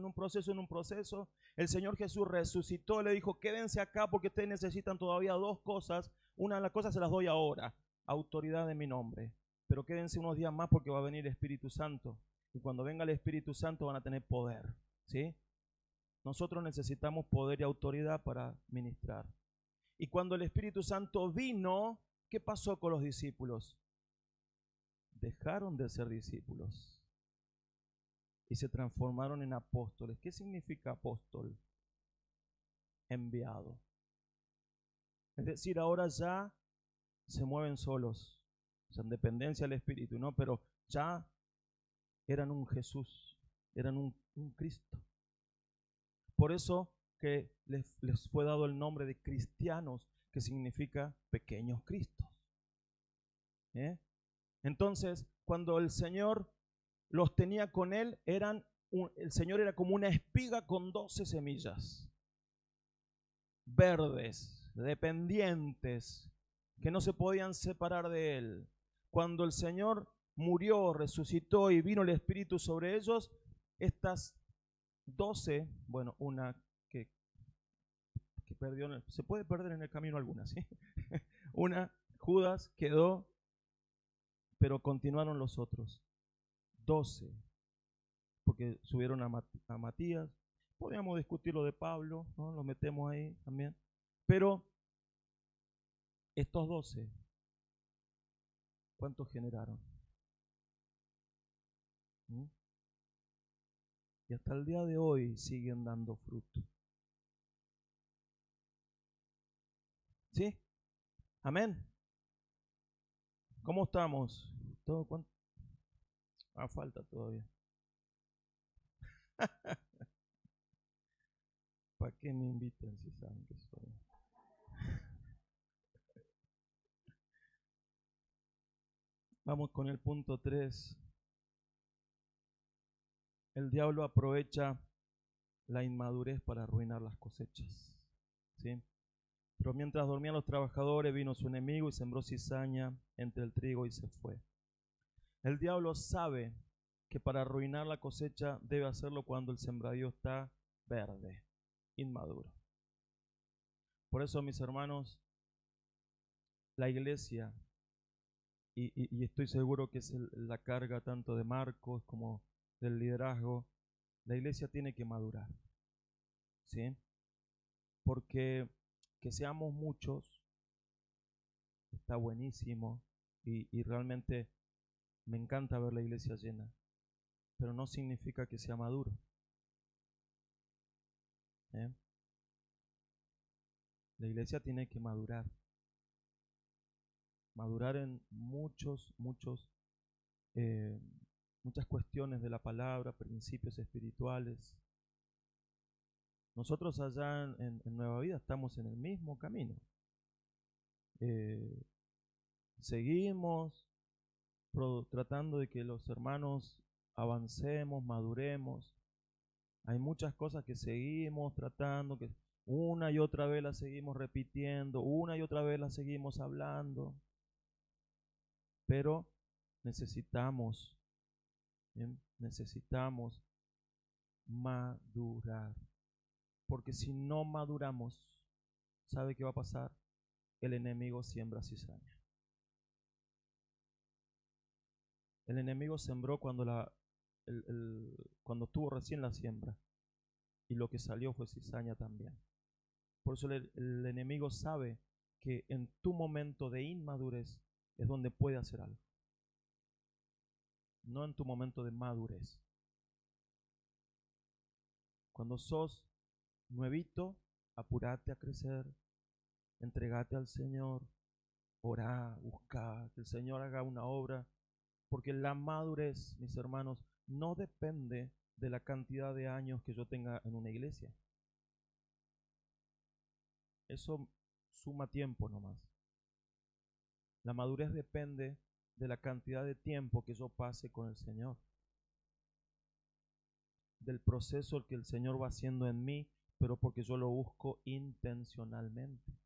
El Señor Jesús resucitó, le dijo, quédense acá porque ustedes necesitan todavía 2 cosas. Una de las cosas se las doy ahora, autoridad en mi nombre. Pero quédense unos días más porque va a venir el Espíritu Santo. Y cuando venga el Espíritu Santo van a tener poder, ¿sí? Nosotros necesitamos poder y autoridad para ministrar. Y cuando el Espíritu Santo vino, ¿qué pasó con los discípulos? Dejaron de ser discípulos y se transformaron en apóstoles. ¿Qué significa apóstol? Enviado. Es decir, ahora ya se mueven solos, o sea, en dependencia del Espíritu, ¿no? Pero ya eran un Jesús, eran un Cristo. Por eso que les fue dado el nombre de cristianos, que significa pequeños Cristos. Entonces, cuando el Señor los tenía con él, el Señor era como una espiga con 12 semillas, verdes, dependientes, que no se podían separar de él. Cuando el Señor murió, resucitó y vino el Espíritu sobre ellos, estas 12, bueno, una que perdió, se puede perder en el camino alguna, ¿sí? Una, Judas, quedó, pero continuaron los otros. 12, porque subieron a Matías. Podríamos discutir lo de Pablo, ¿no? Lo metemos ahí también. Pero estos 12, ¿cuántos generaron? ¿Mm? Y hasta el día de hoy siguen dando fruto. ¿Sí? Amén. ¿Cómo estamos? ¿Todo cuánto? Falta todavía. ¿Para qué me invitan si saben que soy? Vamos con el punto 3. El diablo aprovecha la inmadurez para arruinar las cosechas. ¿Sí? Pero mientras dormían los trabajadores, vino su enemigo y sembró cizaña entre el trigo y se fue. El diablo sabe que para arruinar la cosecha debe hacerlo cuando el sembradío está verde, inmaduro. Por eso, mis hermanos, la iglesia, y estoy seguro que es la carga tanto de Marcos como del liderazgo, la iglesia tiene que madurar, ¿sí? Porque que seamos muchos está buenísimo y realmente me encanta ver la iglesia llena, pero no significa que sea maduro. La iglesia tiene que madurar en muchas cuestiones de la palabra, principios espirituales. Nosotros allá en Nueva Vida estamos en el mismo camino. Seguimos tratando de que los hermanos avancemos, maduremos. Hay muchas cosas que seguimos tratando, que una y otra vez las seguimos repitiendo, una y otra vez las seguimos hablando. Pero necesitamos madurar. Porque si no maduramos, ¿sabe qué va a pasar? El enemigo siembra cizaña. El enemigo sembró cuando estuvo recién la siembra. y lo que salió fue cizaña también. Por eso el enemigo sabe que en tu momento de inmadurez es donde puede hacer algo, no en tu momento de madurez. Cuando sos nuevito, apurate a crecer, entregate al Señor, orá, buscá, que el Señor haga una obra, porque la madurez, mis hermanos, no depende de la cantidad de años que yo tenga en una iglesia. Eso suma tiempo nomás. La madurez depende de la cantidad de tiempo que yo pase con el Señor, del proceso que el Señor va haciendo en mí, pero porque yo lo busco intencionalmente.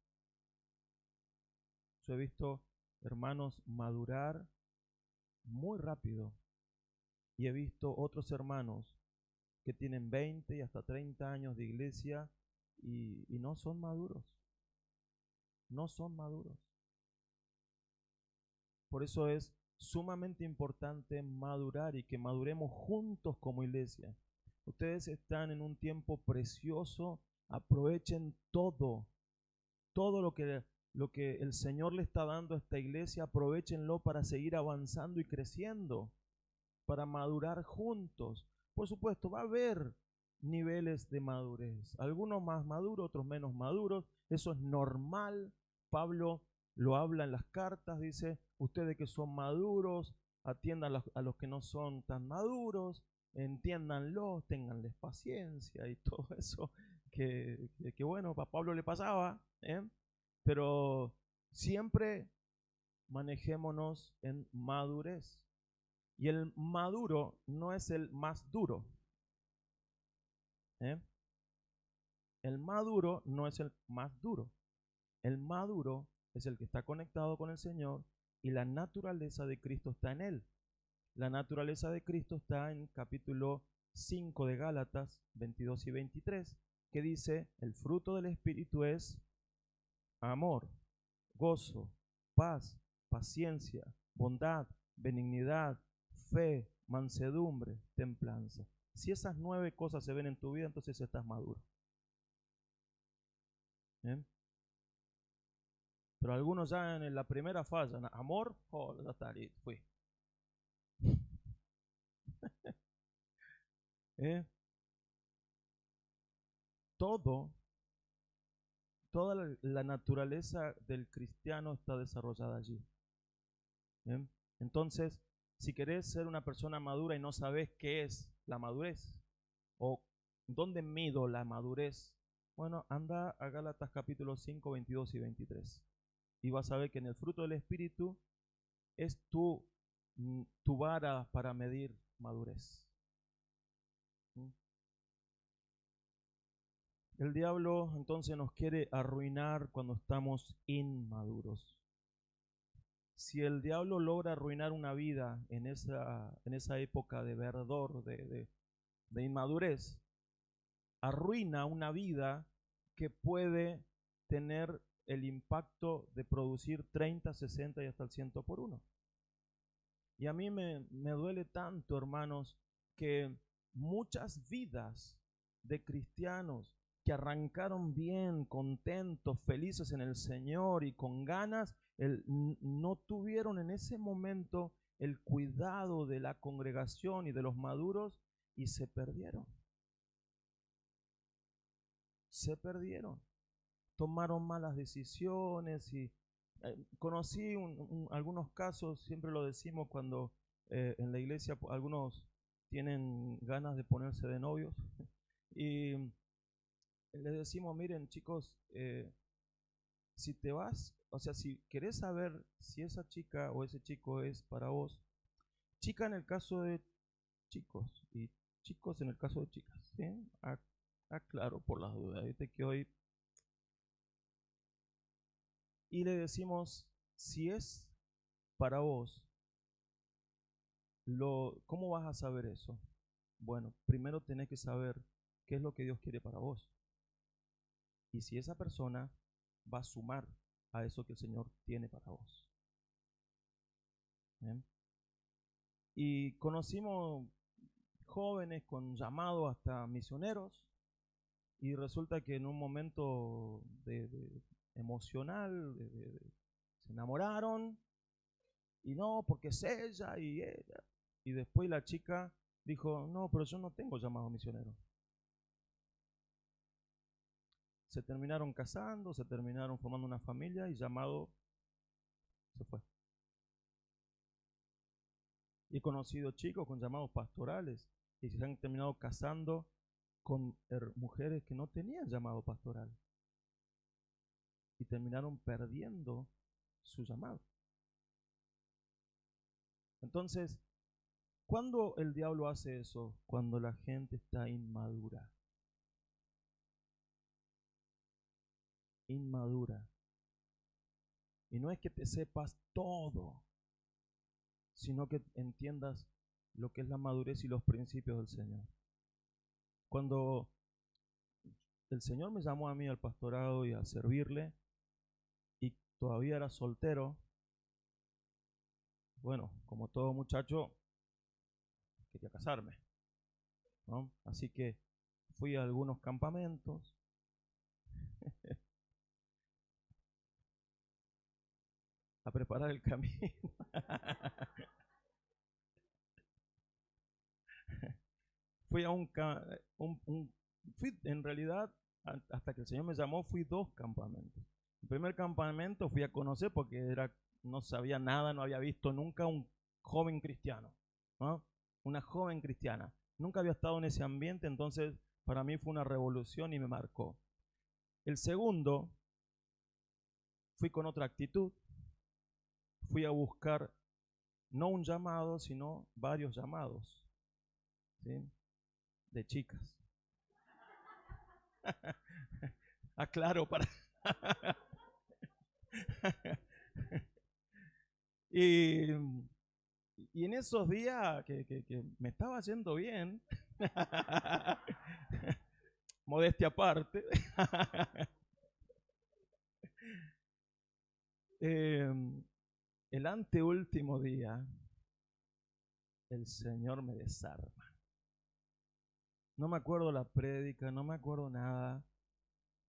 Yo he visto hermanos madurar muy rápido y he visto otros hermanos que tienen 20 y hasta 30 años de iglesia y no son maduros. No son maduros. Por eso es sumamente importante madurar y que maduremos juntos como iglesia. Ustedes están en un tiempo precioso, aprovechen todo lo que el Señor le está dando a esta iglesia, aprovechenlo para seguir avanzando y creciendo, para madurar juntos. Por supuesto, va a haber niveles de madurez, algunos más maduros, otros menos maduros, eso es normal. Pablo lo habla en las cartas, dice, ustedes que son maduros, atiendan a los que no son tan maduros, entiéndanlos, ténganles paciencia y todo eso que bueno, a Pablo le pasaba, pero siempre manejémonos en madurez. Y el maduro no es el más duro. ¿eh? El maduro no es el más duro. El maduro es el que está conectado con el Señor y la naturaleza de Cristo está en él. La naturaleza de Cristo está en capítulo 5 de Gálatas 22 y 23, que dice, el fruto del Espíritu es amor, gozo, paz, paciencia, bondad, benignidad, fe, mansedumbre, templanza. Si esas 9 cosas se ven en tu vida, entonces estás maduro. ¿Bien? Pero algunos ya en la primera fase, amor, oh, ya está, fui. ¿Eh? Toda la naturaleza del cristiano está desarrollada allí. ¿Bien? Entonces, si querés ser una persona madura y no sabes qué es la madurez o dónde mido la madurez, bueno, anda a Gálatas capítulo 5, 22 y 23 y vas a ver que en el fruto del Espíritu es tu vara para medir madurez. El diablo entonces nos quiere arruinar cuando estamos inmaduros. Si el diablo logra arruinar una vida en esa época de verdor, de inmadurez, arruina una vida que puede tener el impacto de producir 30, 60 y hasta el 100 por uno. Y a mí me duele tanto, hermanos, que muchas vidas de cristianos que arrancaron bien, contentos, felices en el Señor y con ganas, no tuvieron en ese momento el cuidado de la congregación y de los maduros y se perdieron. Se perdieron. Tomaron malas decisiones y conocí algunos casos, siempre lo decimos cuando en la iglesia algunos tienen ganas de ponerse de novios y les decimos, miren chicos, si te vas, o sea, si querés saber si esa chica o ese chico es para vos, chica en el caso de chicos y chicos en el caso de chicas, ¿sí? Aclaro por las dudas, viste que hoy. Y le decimos, si es para vos, ¿cómo vas a saber eso? Bueno, primero tenés que saber qué es lo que Dios quiere para vos. Y si esa persona va a sumar a eso que el Señor tiene para vos. ¿Bien? Y conocimos jóvenes con llamado hasta misioneros Y resulta que en un momento emocional se enamoraron y no, porque es ella y ella. Y después la chica dijo, no, pero yo no tengo llamado misionero. Se terminaron casando, se terminaron formando una familia y llamado se fue. Y he conocido chicos con llamados pastorales y se han terminado casando con mujeres que no tenían llamado pastoral y terminaron perdiendo su llamado. Entonces, ¿cuándo el diablo hace eso? Cuando la gente está inmadura. Inmadura. Y no es que te sepas todo, sino que entiendas lo que es la madurez y los principios del Señor. Cuando el Señor me llamó a mí al pastorado y a servirle, y todavía era soltero, bueno, como todo muchacho, quería casarme, ¿no? Así que fui a algunos campamentos, a preparar el camino. Fui a fui en realidad, hasta que el Señor me llamó, fui 2 campamentos. El primer campamento fui a conocer porque no sabía nada, no había visto nunca un joven cristiano, ¿no? Una joven cristiana. Nunca había estado en ese ambiente, entonces para mí fue una revolución y me marcó. El segundo, fui con otra actitud, fui a buscar no un llamado, sino varios llamados, ¿sí? De chicas. Aclaro para... y, y en esos días que me estaba yendo bien, modestia aparte, el anteúltimo día, el Señor me desarma. No me acuerdo la prédica, no me acuerdo nada,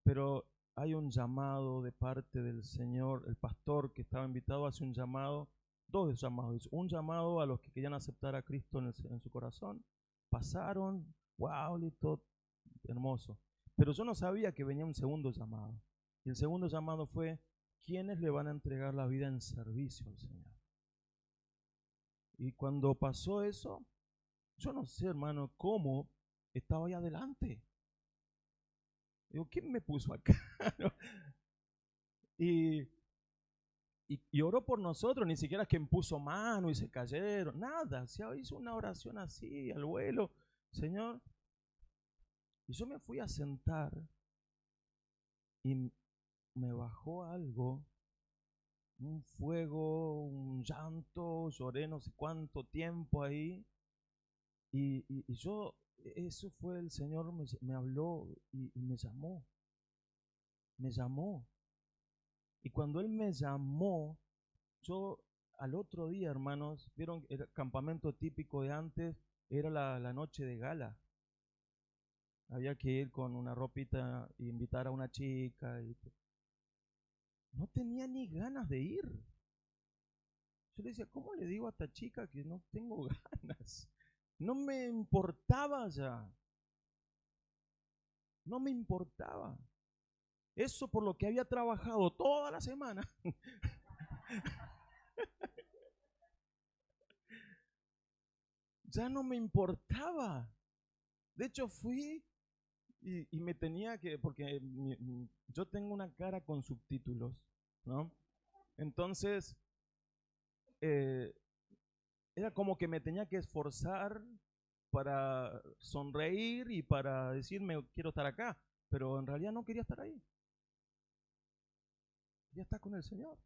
pero hay un llamado de parte del Señor. El pastor que estaba invitado hace un llamado, 2 llamados. Un llamado a los que querían aceptar a Cristo en su corazón. Pasaron, wow, todo hermoso. Pero yo no sabía que venía un segundo llamado. Y el segundo llamado fue, ¿quiénes le van a entregar la vida en servicio al Señor? Y cuando pasó eso, yo no sé, hermano, cómo estaba ahí adelante. Digo, ¿quién me puso acá? y, y oró por nosotros, ni siquiera es que puso mano y se cayeron, nada. Se hizo una oración así, al vuelo, Señor. Y yo me fui a sentar y me bajó algo, un fuego, un llanto, lloré no sé cuánto tiempo ahí. Y yo, eso fue el Señor, me habló y me llamó. Me llamó. Y cuando Él me llamó, yo al otro día, hermanos, vieron el campamento típico de antes, era la noche de gala. Había que ir con una ropita e invitar a una chica. No tenía ni ganas de ir. Yo le decía, ¿cómo le digo a esta chica que no tengo ganas? No me importaba ya. No me importaba. Eso por lo que había trabajado toda la semana. Ya no me importaba. De hecho, fui y me tenía que, porque yo tengo una cara con subtítulos, ¿no? Entonces, eh, era como que me tenía que esforzar para sonreír y para decirme quiero estar acá, pero en realidad no quería estar ahí. Ya está con el Señor.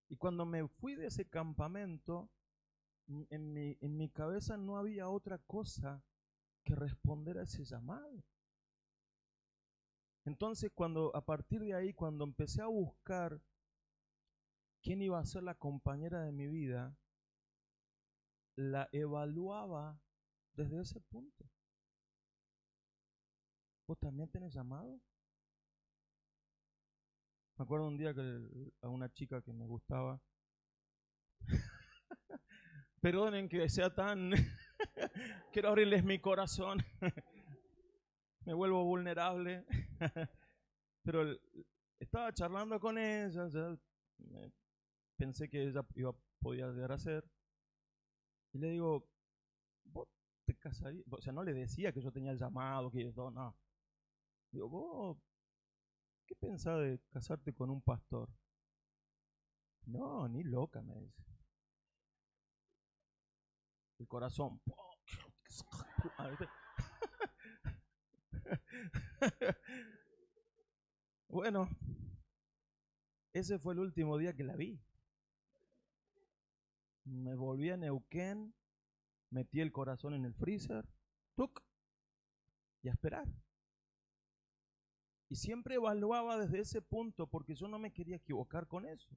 Y cuando me fui de ese campamento, en mi cabeza no había otra cosa que responder a ese llamado. Entonces, a partir de ahí, cuando empecé a buscar quién iba a ser la compañera de mi vida, la evaluaba desde ese punto. ¿Vos también tenés llamado? Me acuerdo un día que a una chica que me gustaba, perdonen que sea tan, quiero abrirles mi corazón, me vuelvo vulnerable, pero estaba charlando con ella, ya pensé que ella podía llegar a ser, y le digo, ¿vos te casarías? O sea, no le decía que yo tenía el llamado, que yo, no. Digo, ¿vos qué pensás de casarte con un pastor? No, ni loca, me dice. El corazón. Bueno, ese fue el último día que la vi. Me volví a Neuquén, metí el corazón en el freezer, ¡tuc! Y a esperar. Y siempre evaluaba desde ese punto porque yo no me quería equivocar con eso.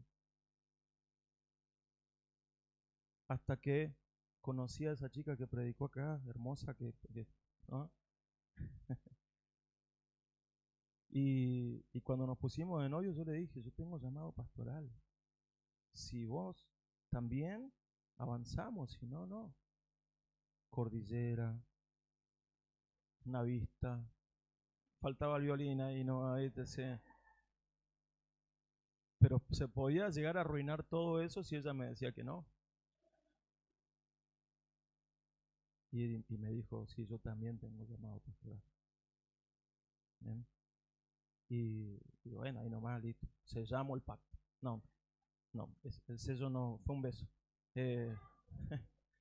Hasta que conocí a esa chica que predicó acá, hermosa, ¿no? Y cuando nos pusimos de novios, yo le dije, yo tengo llamado pastoral. Si vos también, avanzamos, si no, no. Cordillera, una vista, faltaba el violín ahí, no, ahí te sé. Pero se podía llegar a arruinar todo eso si ella me decía que no. Y me dijo, sí, yo también tengo llamado pastoral. ¿Bien? Y bueno, ahí nomás, listo. Sellamos el pacto. No, no, el sello no, fue un beso. Eh,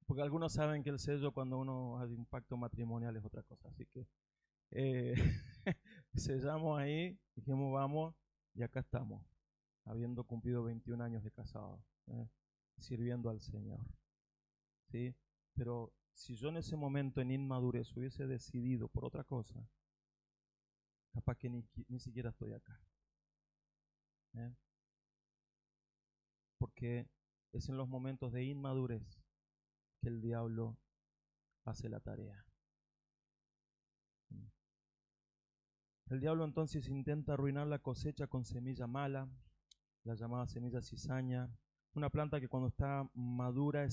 porque algunos saben que el sello cuando uno hace un pacto matrimonial es otra cosa. Así que eh, sellamos ahí, dijimos vamos, y acá estamos, habiendo cumplido 21 años de casado, sirviendo al Señor. ¿Sí? Pero si yo en ese momento en inmadurez hubiese decidido por otra cosa, capaz que ni siquiera estoy acá. ¿Eh? Porque es en los momentos de inmadurez que el diablo hace la tarea. El diablo entonces intenta arruinar la cosecha con semilla mala, la llamada semilla cizaña, una planta que cuando está madura,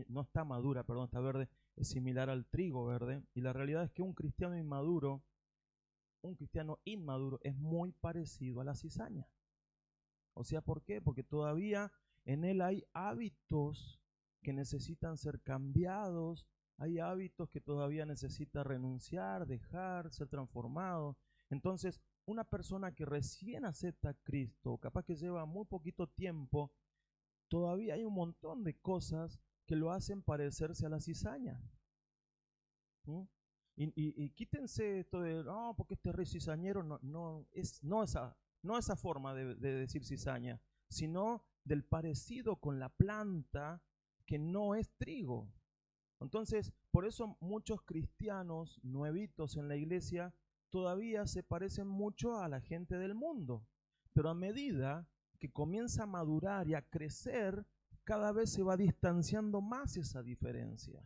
no está madura, perdón, está verde, es similar al trigo verde. Y la realidad es que un cristiano inmaduro es muy parecido a la cizaña. O sea, ¿por qué? Porque todavía en él hay hábitos que necesitan ser cambiados, hay hábitos que todavía necesita renunciar, dejar, ser transformado. Entonces, una persona que recién acepta a Cristo, capaz que lleva muy poquito tiempo, todavía hay un montón de cosas que lo hacen parecerse a la cizaña. ¿Mm? Y quítense esto de, no, porque este rey cizañero, no esa forma de decir cizaña, sino del parecido con la planta que no es trigo. Entonces, por eso muchos cristianos nuevitos en la iglesia todavía se parecen mucho a la gente del mundo. Pero a medida que comienza a madurar y a crecer, cada vez se va distanciando más esa diferencia.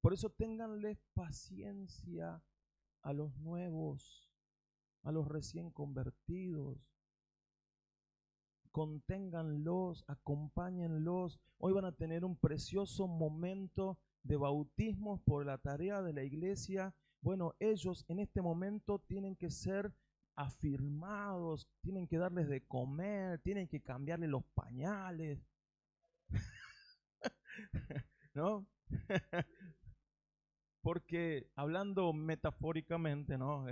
Por eso ténganles paciencia a los nuevos, a los recién convertidos. Conténganlos, acompáñenlos. Hoy van a tener un precioso momento de bautismos por la tarea de la iglesia. Bueno, ellos en este momento tienen que ser afirmados, tienen que darles de comer, tienen que cambiarles los pañales, ¿no? Porque hablando metafóricamente, ¿no?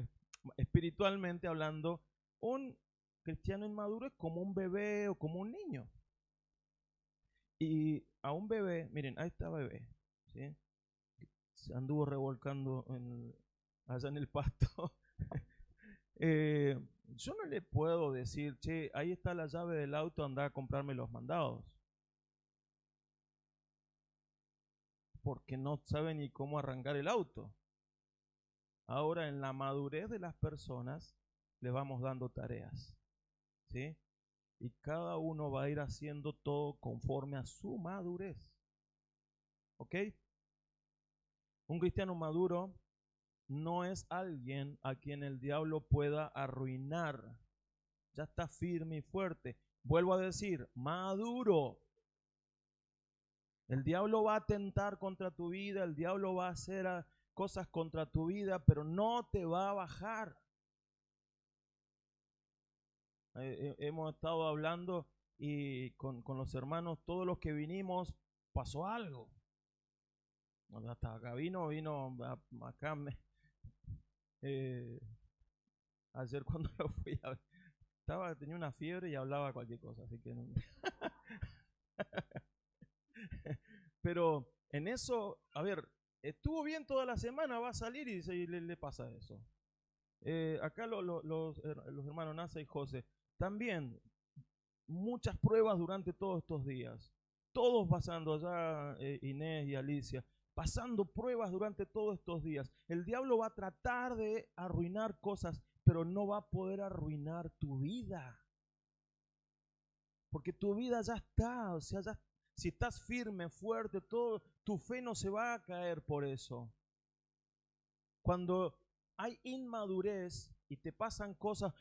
Espiritualmente hablando, un cristiano inmaduro es como un bebé o como un niño. Y a un bebé, miren, ahí está bebé, ¿sí? Se anduvo revolcando allá en el pasto. Yo no le puedo decir, che, ahí está la llave del auto, anda a comprarme los mandados. Porque no sabe ni cómo arrancar el auto. Ahora, en la madurez de las personas, le vamos dando tareas, ¿sí? Y cada uno va a ir haciendo todo conforme a su madurez. ¿Ok? Un cristiano maduro no es alguien a quien el diablo pueda arruinar. Ya está firme y fuerte. Vuelvo a decir, maduro. El diablo va a atentar contra tu vida, el diablo va a hacer cosas contra tu vida, pero no te va a bajar. Hemos estado hablando y con los hermanos, todos los que vinimos, pasó algo. Hasta acá vino acá. Ayer cuando lo fui a ver, tenía una fiebre y hablaba cualquier cosa, así que no. Pero en eso, a ver, estuvo bien toda la semana, va a salir y le pasa eso. Acá los hermanos Nasa y José, también muchas pruebas durante todos estos días. Todos pasando allá, Inés y Alicia, pasando pruebas durante todos estos días. El diablo va a tratar de arruinar cosas, pero no va a poder arruinar tu vida. Porque tu vida ya está, o sea, si estás firme, fuerte, todo, tu fe no se va a caer por eso. Cuando hay inmadurez y te pasan cosas,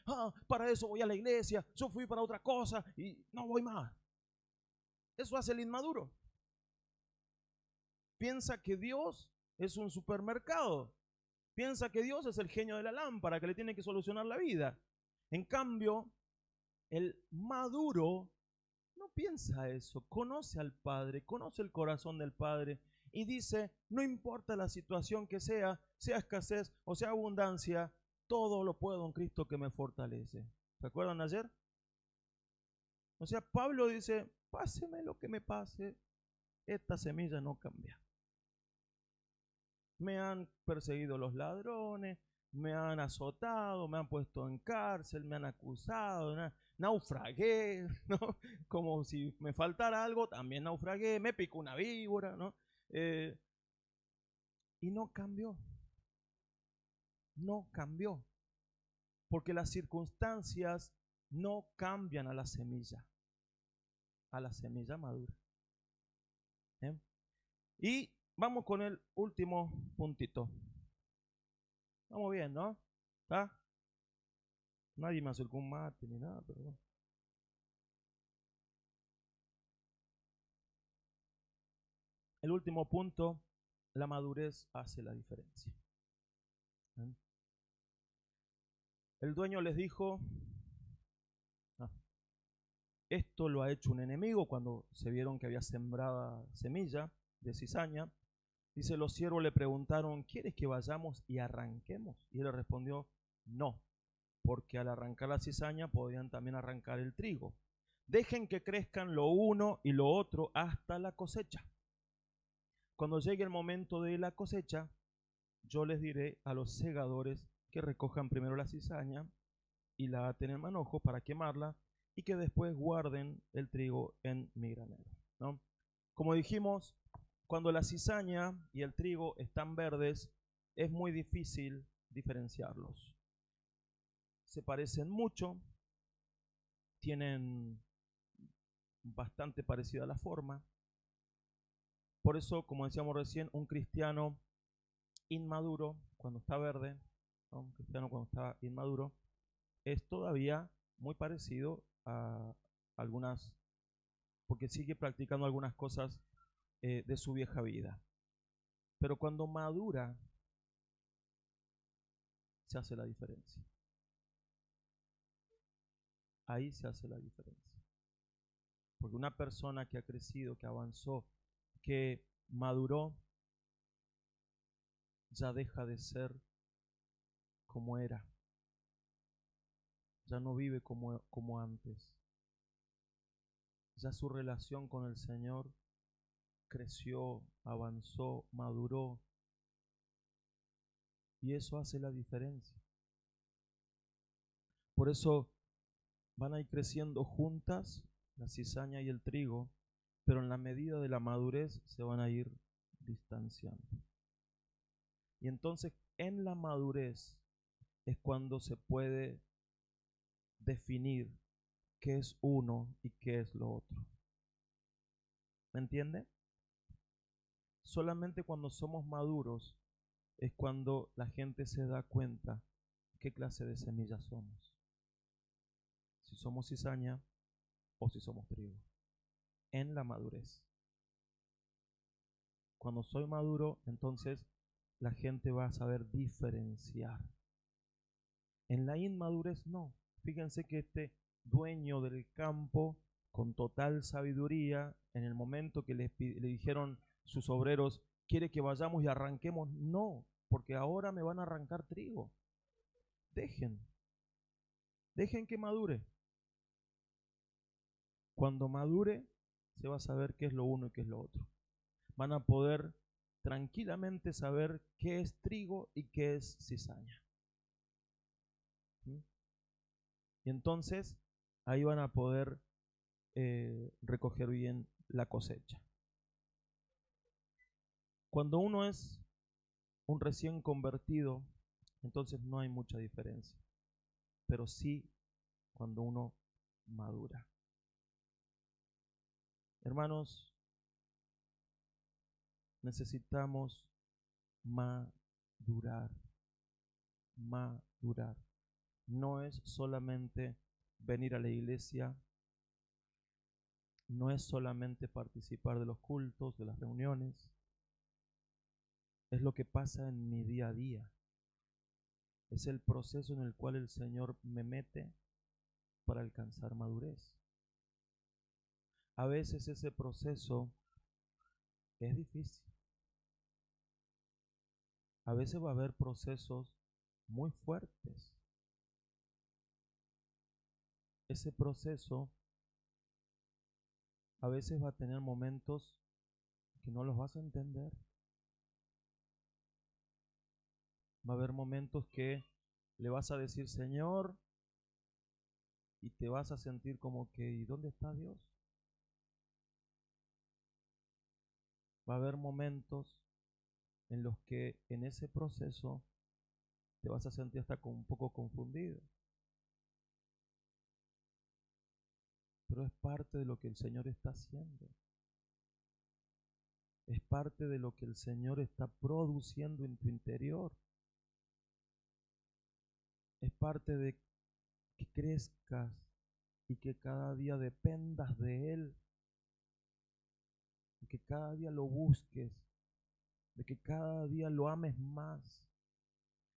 para eso voy a la iglesia, yo fui para otra cosa y no voy más. Eso hace el inmaduro. Piensa que Dios es un supermercado. Piensa que Dios es el genio de la lámpara que le tiene que solucionar la vida. En cambio, el maduro no piensa eso, conoce al Padre, conoce el corazón del Padre y dice, no importa la situación que sea escasez o sea abundancia, todo lo puedo en Cristo que me fortalece. ¿Recuerdan ayer? O sea, Pablo dice, páseme lo que me pase, esta semilla no cambia. Me han perseguido los ladrones, me han azotado, me han puesto en cárcel, me han acusado, naufragué, ¿no? Como si me faltara algo, también naufragué, me picó una víbora, ¿no? Y no cambió, no cambió, porque las circunstancias no cambian a la semilla madura. ¿Eh? Y vamos con el último puntito. Vamos bien, ¿no? ¿Está? Nadie me acercó un mate ni nada, pero bueno. El último punto, la madurez hace la diferencia. ¿Eh? El dueño les dijo, esto lo ha hecho un enemigo cuando se vieron que había sembrada semilla de cizaña. Dice, los siervos le preguntaron, ¿quieres que vayamos y arranquemos? Y él le respondió, no, porque al arrancar la cizaña podrían también arrancar el trigo. Dejen que crezcan lo uno y lo otro hasta la cosecha. Cuando llegue el momento de la cosecha, yo les diré a los segadores que recojan primero la cizaña y la aten en manojo para quemarla y que después guarden el trigo en mi granero, ¿no? Como dijimos, cuando la cizaña y el trigo están verdes, es muy difícil diferenciarlos. Se parecen mucho, tienen bastante parecida la forma. Por eso, como decíamos recién, un cristiano inmaduro, cuando está verde, ¿no? Un cristiano cuando está inmaduro, es todavía muy parecido a algunas, porque sigue practicando algunas cosas de su vieja vida. Pero cuando madura, se hace la diferencia. Ahí se hace la diferencia. Porque una persona que ha crecido, que avanzó, que maduró, ya deja de ser como era. Ya no vive como antes. Ya su relación con el Señor creció, avanzó, maduró. Y eso hace la diferencia. Por eso van a ir creciendo juntas la cizaña y el trigo, pero en la medida de la madurez se van a ir distanciando. Y entonces en la madurez es cuando se puede definir qué es uno y qué es lo otro. ¿Me entiende? Solamente cuando somos maduros es cuando la gente se da cuenta qué clase de semilla somos. Si somos cizaña o si somos trigo. En la madurez. Cuando soy maduro, entonces la gente va a saber diferenciar. En la inmadurez no. Fíjense que este dueño del campo, con total sabiduría, en el momento que le dijeron sus obreros, ¿quiere que vayamos y arranquemos? No, porque ahora me van a arrancar trigo. Dejen que madure. Cuando madure, se va a saber qué es lo uno y qué es lo otro. Van a poder tranquilamente saber qué es trigo y qué es cizaña. ¿Sí? Y entonces ahí van a poder recoger bien la cosecha. Cuando uno es un recién convertido, entonces no hay mucha diferencia. Pero sí cuando uno madura. Hermanos, necesitamos madurar. Madurar. No es solamente venir a la iglesia, no es solamente participar de los cultos, de las reuniones, es lo que pasa en mi día a día. Es el proceso en el cual el Señor me mete para alcanzar madurez. A veces ese proceso es difícil. A veces va a haber procesos muy fuertes. Ese proceso a veces va a tener momentos que no los vas a entender. Va a haber momentos que le vas a decir Señor y te vas a sentir como que ¿y dónde está Dios? Va a haber momentos en los que en ese proceso te vas a sentir hasta un poco confundido. Pero es parte de lo que el Señor está haciendo. Es parte de lo que el Señor está produciendo en tu interior. Es parte de que crezcas y que cada día dependas de Él. Y que cada día lo busques. De que cada día lo ames más.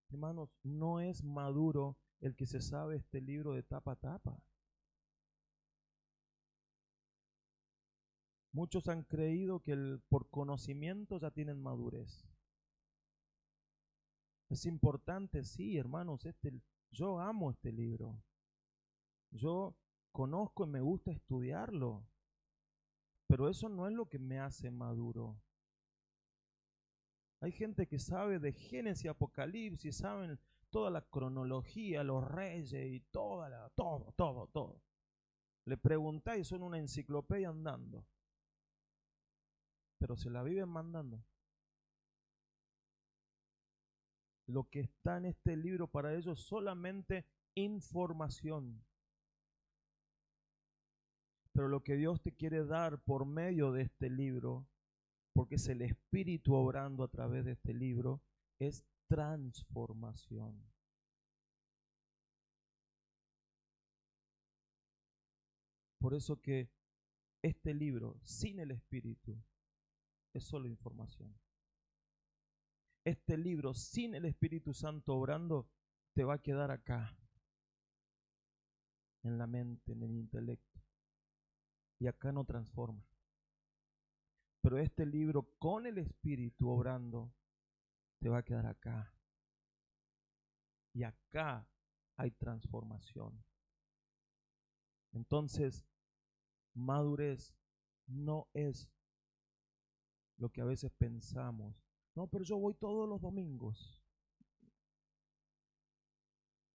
Hermanos, no es maduro el que se sabe este libro de tapa a tapa. Muchos han creído que por conocimiento ya tienen madurez. Es importante, sí, hermanos, yo amo este libro. Yo conozco y me gusta estudiarlo, pero eso no es lo que me hace maduro. Hay gente que sabe de Génesis y Apocalipsis, saben toda la cronología, los reyes y todo. Le preguntáis, son una enciclopedia andando, pero se la viven mandando. Lo que está en este libro para ellos es solamente información. Pero lo que Dios te quiere dar por medio de este libro, porque es el Espíritu obrando a través de este libro, es transformación. Por eso que este libro, sin el Espíritu, es solo información. Este libro, sin el Espíritu Santo obrando, te va a quedar acá, en la mente, en el intelecto. Y acá no transforma. Pero este libro, con el Espíritu obrando, te va a quedar acá. Y acá hay transformación. Entonces, madurez no es lo que a veces pensamos. No, pero yo voy todos los domingos.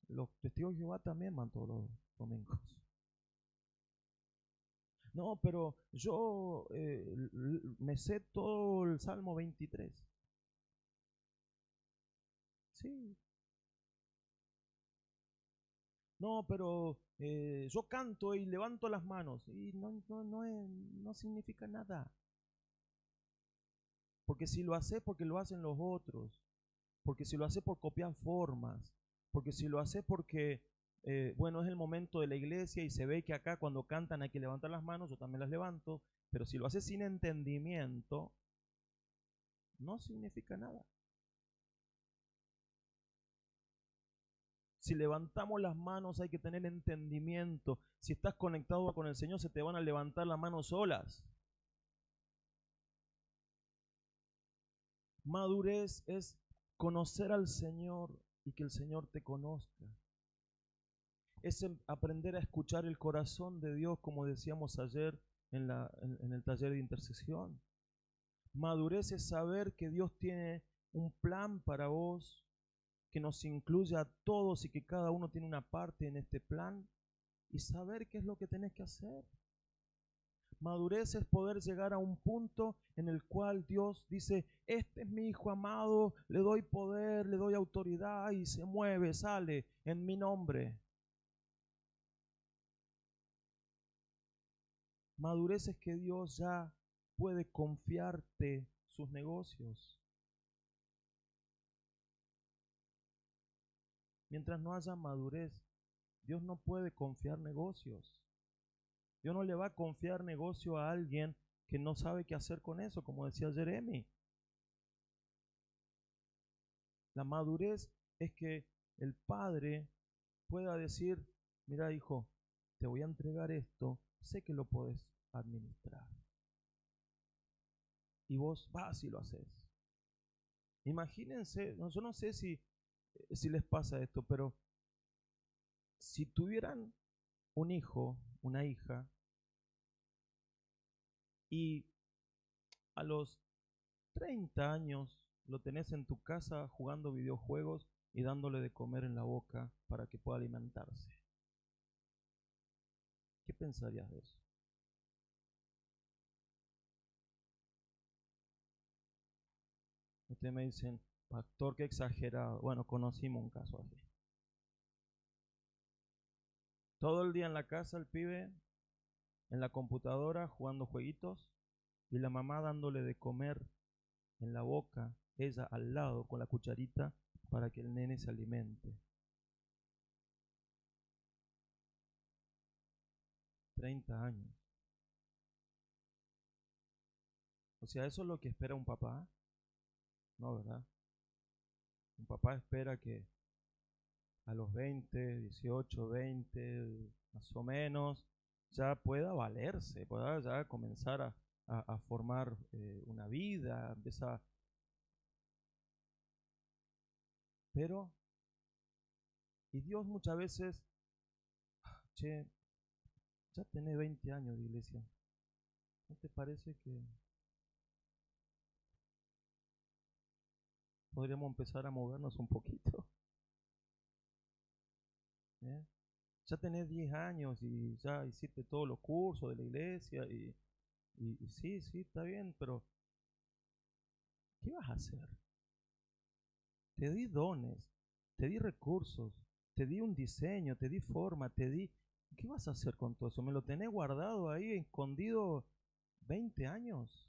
Los testigos de Jehová también van todos los domingos. No, pero yo me sé todo el Salmo 23. Sí. No, pero yo canto y levanto las manos. Y no significa nada. Porque si lo haces, porque lo hacen los otros. porque si lo haces por copiar formas, porque si lo haces porque, bueno, es el momento de la iglesia y se ve que acá cuando cantan hay que levantar las manos, yo también las levanto, pero si lo haces sin entendimiento, no significa nada. Si levantamos las manos hay que tener entendimiento. Si estás conectado con el Señor se te van a levantar las manos solas. Madurez es conocer al Señor y que el Señor te conozca. Es aprender a escuchar el corazón de Dios, como decíamos ayer en el taller de intercesión. Madurez es saber que Dios tiene un plan para vos, que nos incluye a todos y que cada uno tiene una parte en este plan, y saber qué es lo que tenés que hacer. Madurez es poder llegar a un punto en el cual Dios dice, este es mi hijo amado, le doy poder, le doy autoridad y se mueve, sale en mi nombre. Madurez es que Dios ya puede confiarte sus negocios. Mientras no haya madurez, Dios no puede confiar negocios. Dios no le va a confiar negocio a alguien que no sabe qué hacer con eso, como decía Jeremy. La madurez es que el padre pueda decir, mira hijo, te voy a entregar esto, sé que lo podés administrar. Y vos vas y lo haces. Imagínense, yo no sé si les pasa esto, pero si tuvieran un hijo, una hija, y a los 30 años lo tenés en tu casa jugando videojuegos y dándole de comer en la boca para que pueda alimentarse, ¿qué pensarías de eso? Ustedes me dicen, pastor, qué exagerado. Bueno, conocimos un caso así. Todo el día en la casa el pibe, en la computadora, jugando jueguitos, y la mamá dándole de comer en la boca, ella al lado con la cucharita para que el nene se alimente. 30 años. O sea, ¿eso es lo que espera un papá? No, ¿verdad? Un papá espera que a los 20, 18, 20, más o menos, ya pueda valerse, pueda ya comenzar a formar una vida, empieza. Pero, y Dios muchas veces, che, ya tenés 20 años de iglesia, ¿no te parece que podríamos empezar a movernos un poquito? ¿Eh? Ya tenés 10 años y ya hiciste todos los cursos de la iglesia y sí, sí, está bien, pero ¿qué vas a hacer? Te di dones, te di recursos, te di un diseño, te di forma, te di. ¿Qué vas a hacer con todo eso? ¿Me lo tenés guardado ahí, escondido 20 años?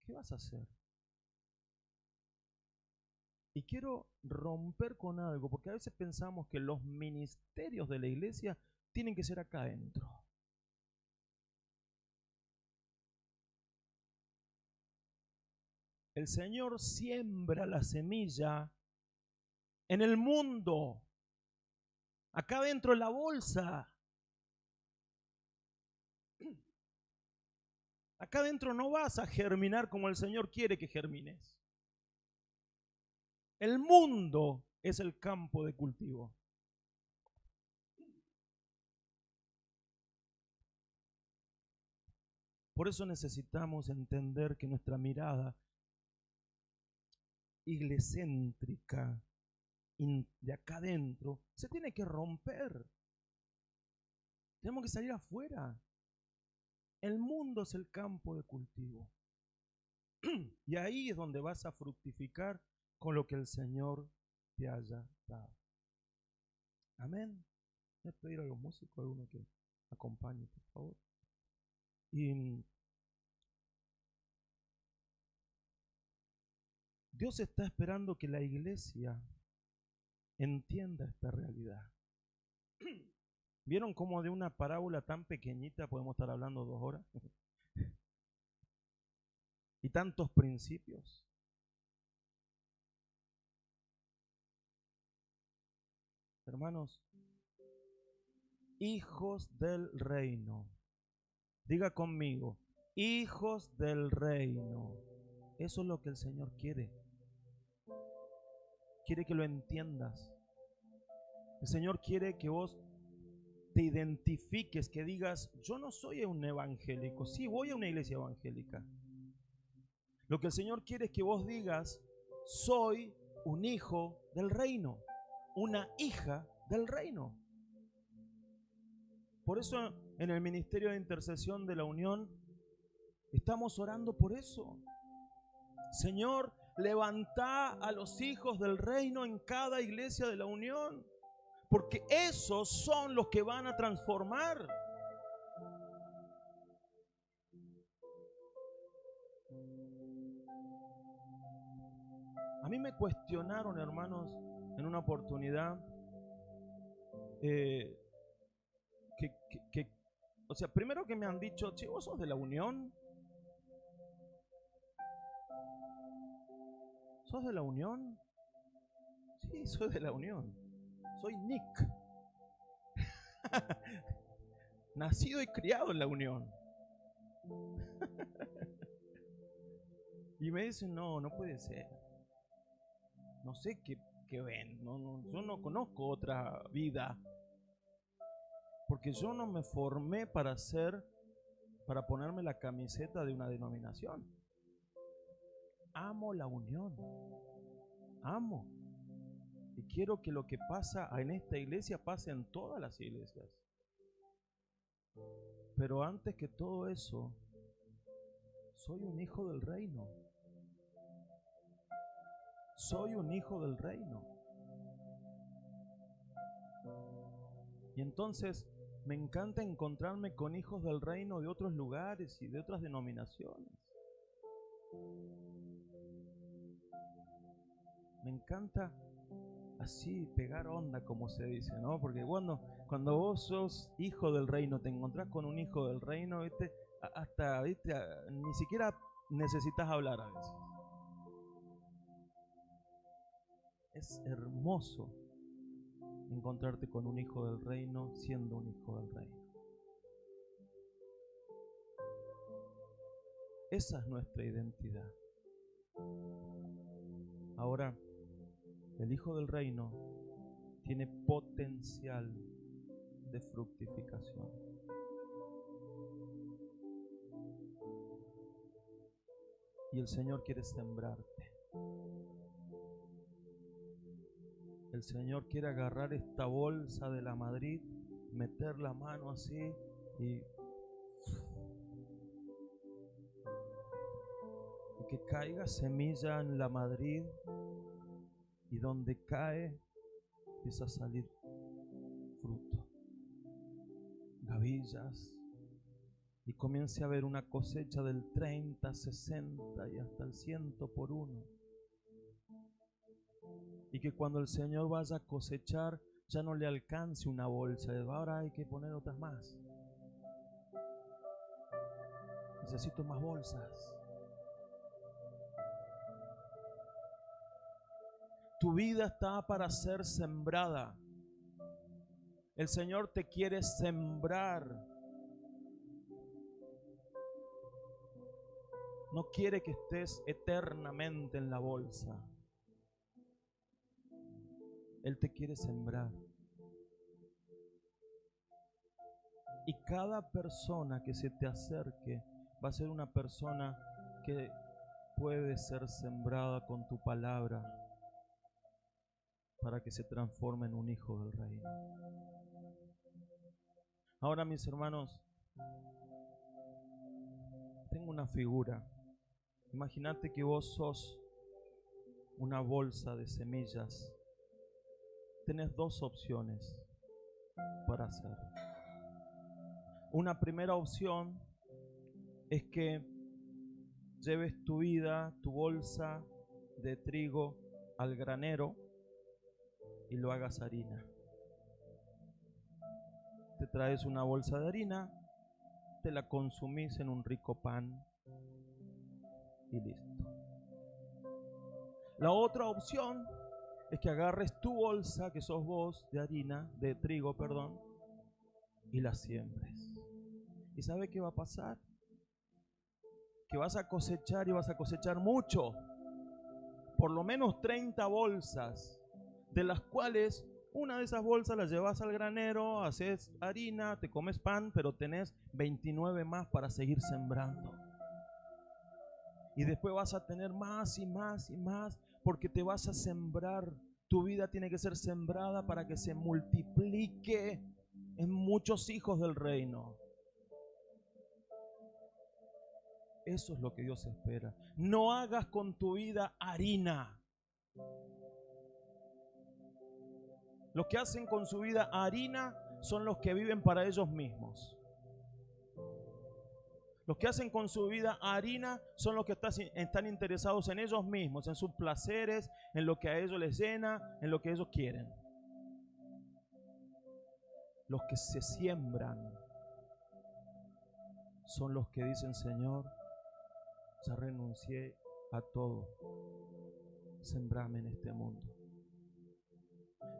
¿Qué vas a hacer? Y quiero romper con algo, porque a veces pensamos que los ministerios de la iglesia tienen que ser acá adentro. El Señor siembra la semilla en el mundo, acá dentro de la bolsa. Acá adentro no vas a germinar como el Señor quiere que germines. El mundo es el campo de cultivo. Por eso necesitamos entender que nuestra mirada iglescéntrica de acá adentro se tiene que romper. Tenemos que salir afuera. El mundo es el campo de cultivo. Y ahí es donde vas a fructificar con lo que el Señor te haya dado. Amén. Voy a pedir a los músicos, alguno que acompañe, por favor. Y Dios está esperando que la iglesia entienda esta realidad. ¿Vieron cómo de una parábola tan pequeñita podemos estar hablando 2 horas? Y tantos principios. Hermanos, hijos del reino. Diga conmigo, hijos del reino. Eso es lo que el Señor quiere. Quiere que lo entiendas. El Señor quiere que vos te identifiques, que digas, yo no soy un evangélico. Sí, voy a una iglesia evangélica. Lo que el Señor quiere es que vos digas, soy un hijo del reino, una hija del reino. Por eso en el Ministerio de Intercesión de la Unión estamos orando por eso. Señor, levanta a los hijos del reino en cada iglesia de la Unión, porque esos son los que van a transformar. A mí me cuestionaron, hermanos, en una oportunidad, o sea, primero que me han dicho, che, ¿vos sos de la Unión? ¿Sos de la Unión? Sí, soy de la Unión. Soy Nick. Nacido y criado en la Unión. Y me dicen, no puede ser. No sé qué ven. Yo no conozco otra vida. Porque yo no me formé para ponerme la camiseta de una denominación. Amo la Unión. Amo. Y quiero que lo que pasa en esta iglesia pase en todas las iglesias. Pero antes que todo eso, soy un hijo del reino. Soy un hijo del reino. Y entonces me encanta encontrarme con hijos del reino de otros lugares y de otras denominaciones. Me encanta así pegar onda, como se dice, ¿no? Porque cuando vos sos hijo del reino, te encontrás con un hijo del reino, ¿viste? Hasta, ¿viste? Ni siquiera necesitas hablar a veces. Es hermoso encontrarte con un hijo del reino siendo un hijo del reino. Esa es nuestra identidad. Ahora, el hijo del reino tiene potencial de fructificación. Y el Señor quiere sembrarte. El Señor quiere agarrar esta bolsa de la Madrid, meter la mano así y que caiga semilla en la Madrid, y donde cae empieza a salir fruto, gavillas, y comience a haber una cosecha del 30, 60 y hasta el 100 por 1. Y que cuando el Señor vaya a cosechar ya no le alcance una bolsa, ahora hay que poner otras más. Necesito más bolsas. Tu vida está para ser sembrada. El Señor te quiere sembrar. No quiere que estés eternamente en la bolsa. Él te quiere sembrar. Y cada persona que se te acerque va a ser una persona que puede ser sembrada con tu palabra para que se transforme en un hijo del reino. Ahora, mis hermanos, tengo una figura. Imagínate que vos sos una bolsa de semillas. Tenés 2 opciones para hacer. Una primera opción es que lleves tu vida, tu bolsa de trigo al granero y lo hagas harina. Te traes una bolsa de harina, te la consumís en un rico pan y listo. La otra opción es que agarres tu bolsa, que sos vos, de harina, de trigo, perdón, y la siembres. ¿Y sabe qué va a pasar? Que vas a cosechar y vas a cosechar mucho. Por lo menos 30 bolsas, de las cuales una de esas bolsas las llevas al granero, haces harina, te comes pan, pero tenés 29 más para seguir sembrando. Y después vas a tener más y más y más, porque te vas a sembrar. Tu vida tiene que ser sembrada para que se multiplique en muchos hijos del reino. Eso es lo que Dios espera. No hagas con tu vida harina. Los que hacen con su vida harina son los que viven para ellos mismos. Los que hacen con su vida harina son los que están interesados en ellos mismos, en sus placeres, en lo que a ellos les llena, en lo que ellos quieren. Los que se siembran son los que dicen: Señor, ya renuncié a todo, sembrame en este mundo.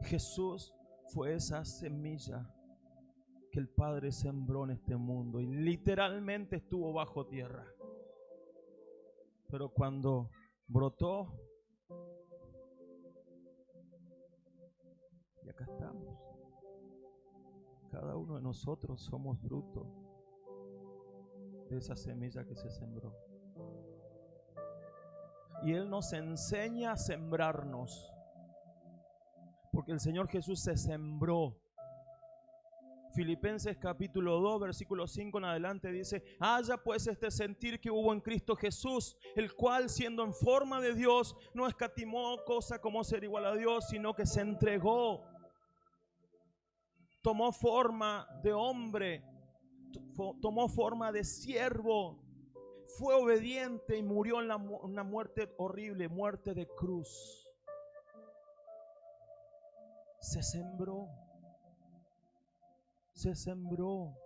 Jesús fue esa semilla que el Padre sembró en este mundo y literalmente estuvo bajo tierra. Pero cuando brotó, y acá estamos, cada uno de nosotros somos fruto de esa semilla que se sembró. Y Él nos enseña a sembrarnos, porque el Señor Jesús se sembró. Filipenses capítulo 2, versículo 5 en adelante dice: haya pues este sentir que hubo en Cristo Jesús, el cual, siendo en forma de Dios, no escatimó cosa como ser igual a Dios, sino que se entregó. Tomó forma de hombre, tomó forma de siervo, fue obediente y murió en una muerte horrible, muerte de cruz. Se sembró. Se sembró.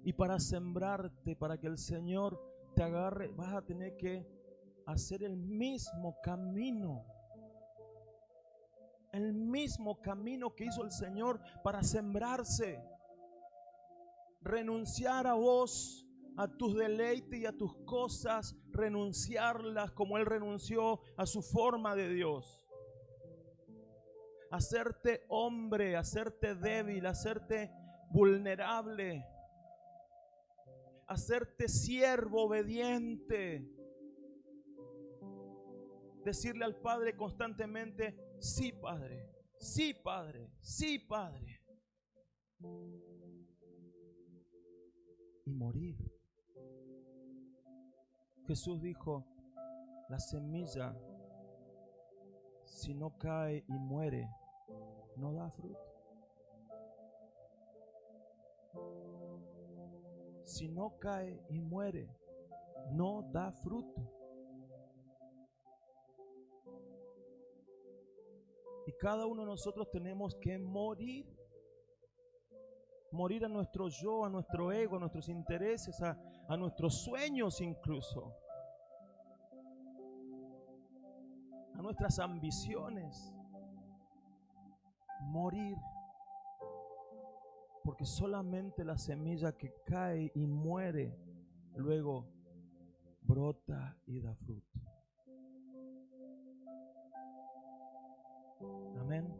Y para sembrarte, para que el Señor te agarre, vas a tener que hacer el mismo camino. El mismo camino que hizo el Señor para sembrarse. Renunciar a vos, a tus deleites y a tus cosas, renunciarlas como Él renunció a su forma de Dios. Hacerte hombre, hacerte débil, hacerte vulnerable, hacerte siervo obediente. Decirle al Padre constantemente: sí, Padre, sí, Padre, sí, Padre. Y morir. Jesús dijo: la semilla, si no cae y muere, no da fruto. Si no cae y muere, no da fruto. Y cada uno de nosotros tenemos que morir. Morir a nuestro yo, a nuestro ego, a nuestros intereses, a nuestros sueños incluso. A nuestras ambiciones. Morir. Porque solamente la semilla que cae y muere, luego brota y da fruto. Amén.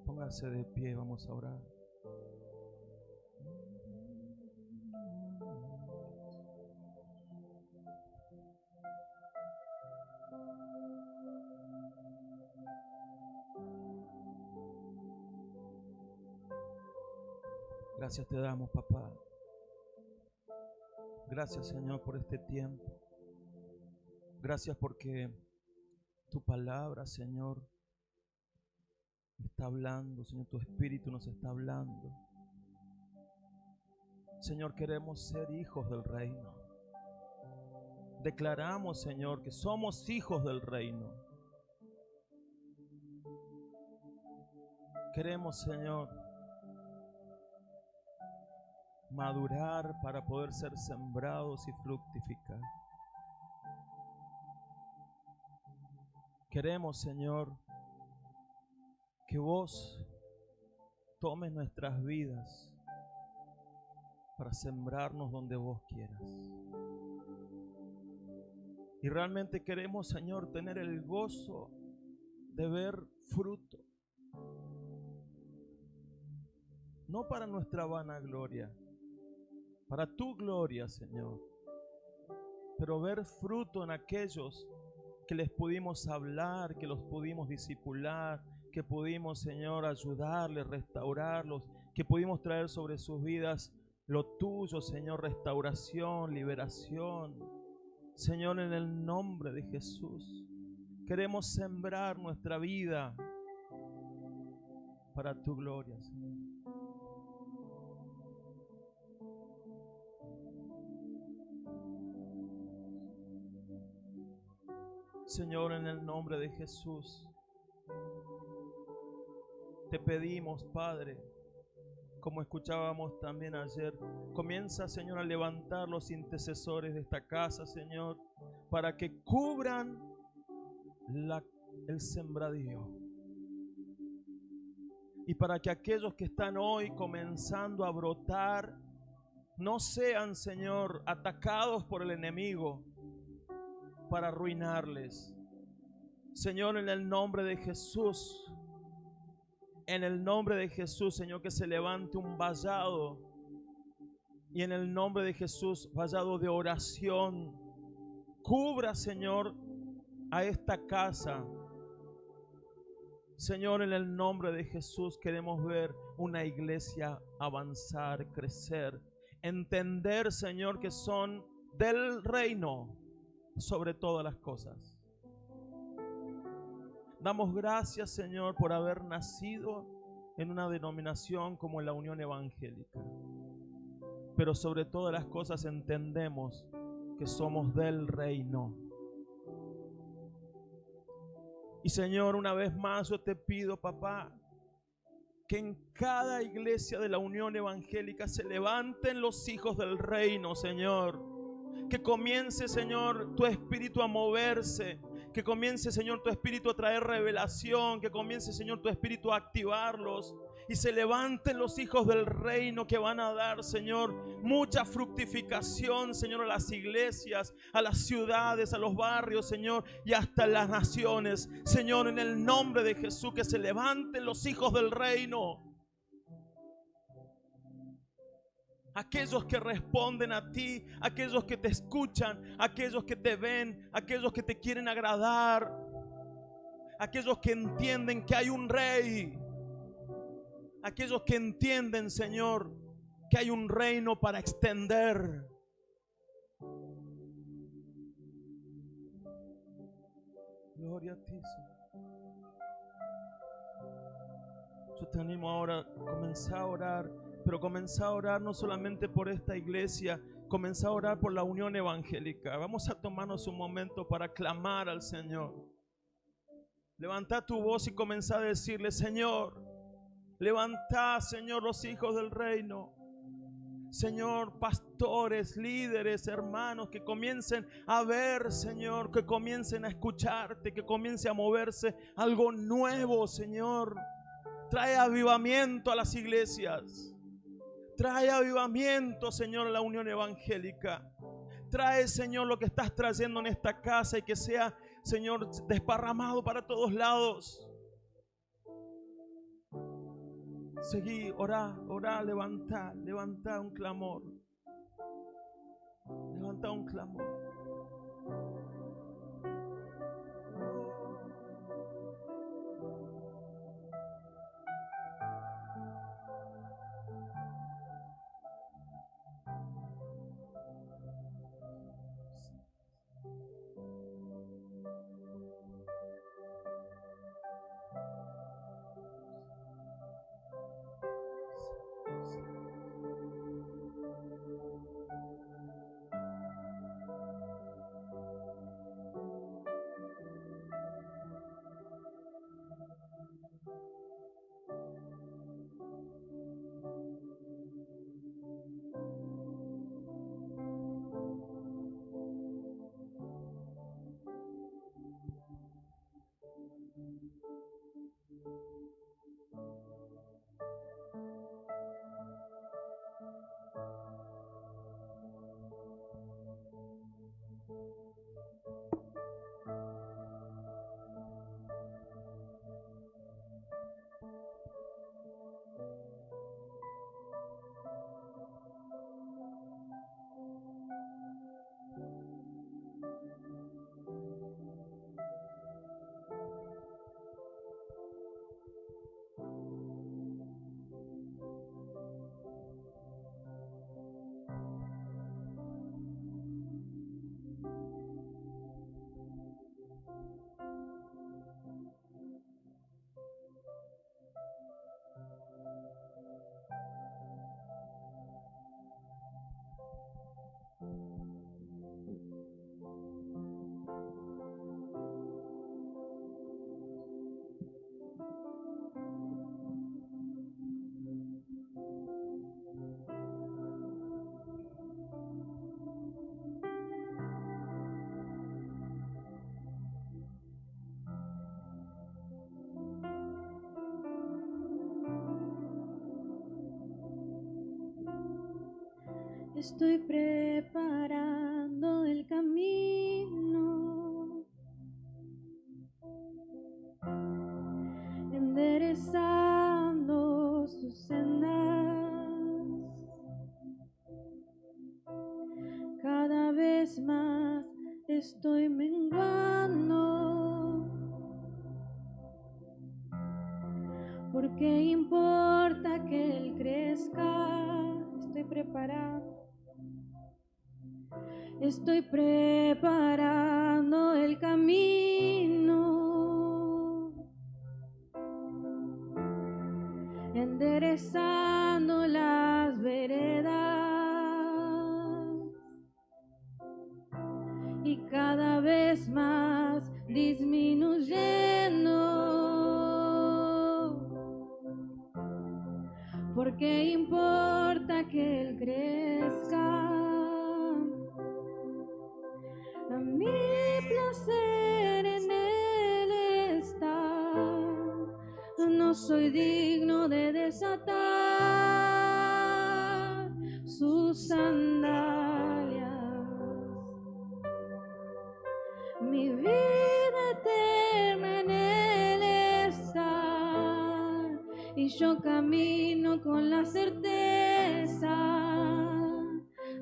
Póngase de pie, vamos a orar. Gracias te damos, papá. Gracias, Señor, por este tiempo. Gracias porque tu palabra, Señor, está hablando. Señor, tu Espíritu nos está hablando. Señor, queremos ser hijos del reino. declaramos, Señor, que somos hijos del reino. Queremos, Señor, madurar para poder ser sembrados y fructificar. Queremos, Señor, que vos tomes nuestras vidas para sembrarnos donde vos quieras. Y realmente queremos, Señor, tener el gozo de ver fruto. No para nuestra vanagloria, para tu gloria, Señor. Pero ver fruto en aquellos que les pudimos hablar, que los pudimos discipular, que pudimos, Señor, ayudarles, restaurarlos, que pudimos traer sobre sus vidas lo tuyo, Señor, restauración, liberación. Señor, en el nombre de Jesús, queremos sembrar nuestra vida para tu gloria, Señor. Señor, en el nombre de Jesús, te pedimos, Padre, como escuchábamos también ayer, comienza, Señor, a levantar los intercesores de esta casa, Señor, para que cubran el sembradío. Y para que aquellos que están hoy comenzando a brotar, no sean, Señor, atacados por el enemigo para arruinarles. Señor, en el nombre de Jesús, en el nombre de Jesús, Señor, que se levante un vallado. Y en el nombre de Jesús, vallado de oración. Cubra, Señor, a esta casa. Señor, en el nombre de Jesús queremos ver una iglesia avanzar, crecer. Entender, Señor, que son del reino sobre todas las cosas. Damos gracias, Señor, por haber nacido en una denominación como la Unión Evangélica. Pero sobre todas las cosas entendemos que somos del reino. Y Señor, una vez más yo te pido, papá, que en cada iglesia de la Unión Evangélica se levanten los hijos del reino, Señor. Que comience, Señor, tu espíritu a moverse. Que comience, Señor, tu espíritu a traer revelación. Que comience, Señor, tu espíritu a activarlos. Y se levanten los hijos del reino que van a dar, Señor, mucha fructificación, Señor, a las iglesias, a las ciudades, a los barrios, Señor, y hasta las naciones. Señor, en el nombre de Jesús, que se levanten los hijos del reino. Aquellos que responden a ti, aquellos que te escuchan, aquellos que te ven, aquellos que te quieren agradar, aquellos que entienden que hay un rey, aquellos que entienden, Señor, que hay un reino para extender. Gloria a ti, Señor. Yo te animo ahora a comenzar a orar. Pero comenzá a orar no solamente por esta iglesia, comenzá a orar por la Unión Evangélica. Vamos a tomarnos un momento para clamar al Señor. Levantá tu voz y comenzá a decirle: Señor, levantá, Señor, los hijos del reino. Señor, pastores, líderes, hermanos, que comiencen a ver, Señor, que comiencen a escucharte, que comience a moverse algo nuevo, Señor. Trae avivamiento a las iglesias. Trae avivamiento, Señor, a la Unión Evangélica. Trae, Señor, lo que estás trayendo en esta casa y que sea, Señor, desparramado para todos lados. Seguí, orá, levantá un clamor. Levantá un clamor. Estoy preparando el camino, enderezando sus sendas. Cada vez más estoy menguando. ¿Por qué importa que Él crezca? Estoy preparando. Estoy preparando el camino, enderezando las veredas y cada vez más disminuyendo. ¿Por qué importa que Él crezca? Mi placer en Él está, no soy digno de desatar sus sandalias. Mi vida eterna en Él está, y yo camino con la certeza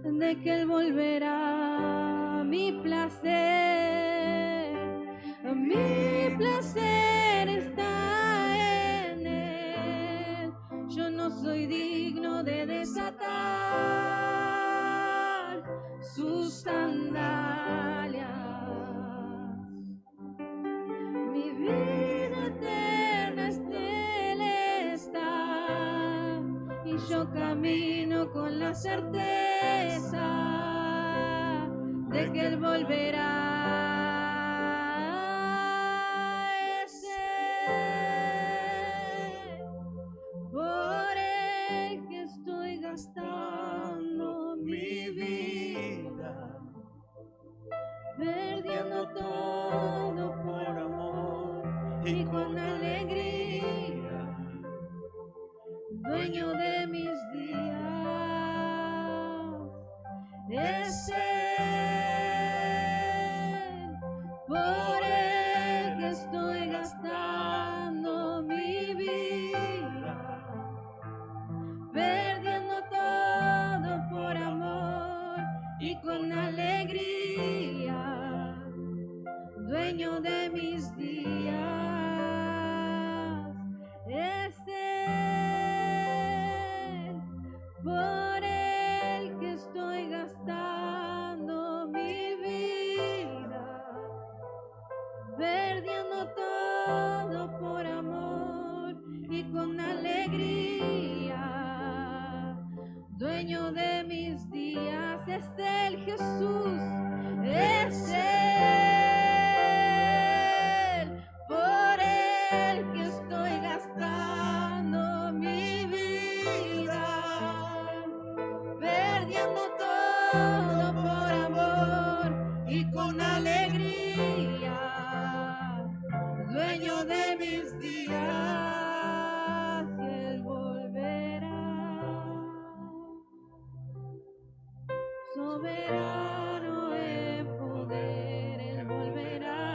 de que Él volverá. Mi placer está en Él. Yo no soy digno de desatar sus sandalias. Mi vida eterna en Él está, y yo camino con la certeza de que Él volverá. Es Él, por Él que estoy gastando mi vida, perdiendo todo por amor y con alegría, dueño de mis días. Es Él, por Él que estoy gastando mi vida, perdiendo todo por amor y con alegría, dueño de mis días. Es Él, por Él que estoy gastando mi vida, perdiendo todo por amor y con alegría, dueño de mis días. Es Él, Jesús, es Él, por Él que estoy gastando mi vida, perdiendo todo por amor y con alegría, dueño de mis días. Y Él volverá, soberano en poder. Él volverá,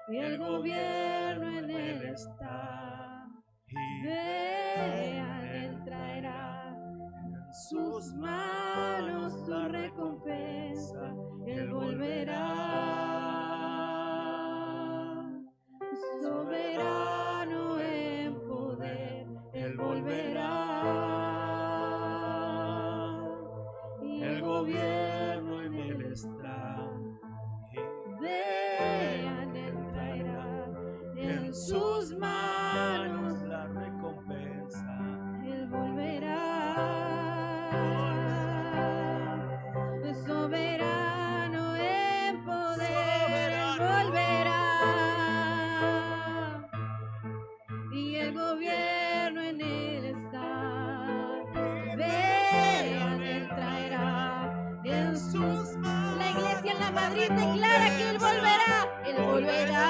y el gobierno en Él está. Vean, Él traerá en sus manos su recompensa. Él volverá, soberano en poder. Él volverá, y el gobierno en Él está. Vean, Él traerá en sus manos la recompensa. Él volverá, soberano en poder. Él volverá, y el gobierno en Él está. Vean, Él traerá en sus manos. La iglesia en la Madrid declara que Él volverá. Él volverá,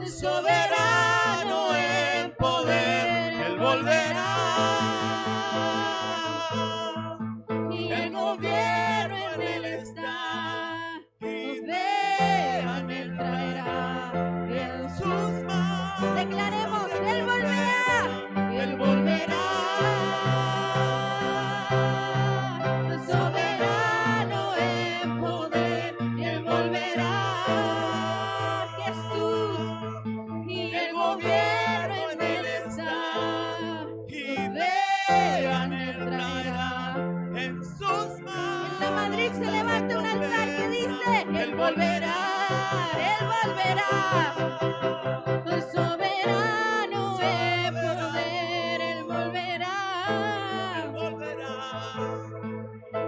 soberano en poder. en sus manos. En la Madrid se levanta un altar que dice: Él volverá, Él volverá. El soberano de poder, Él volverá.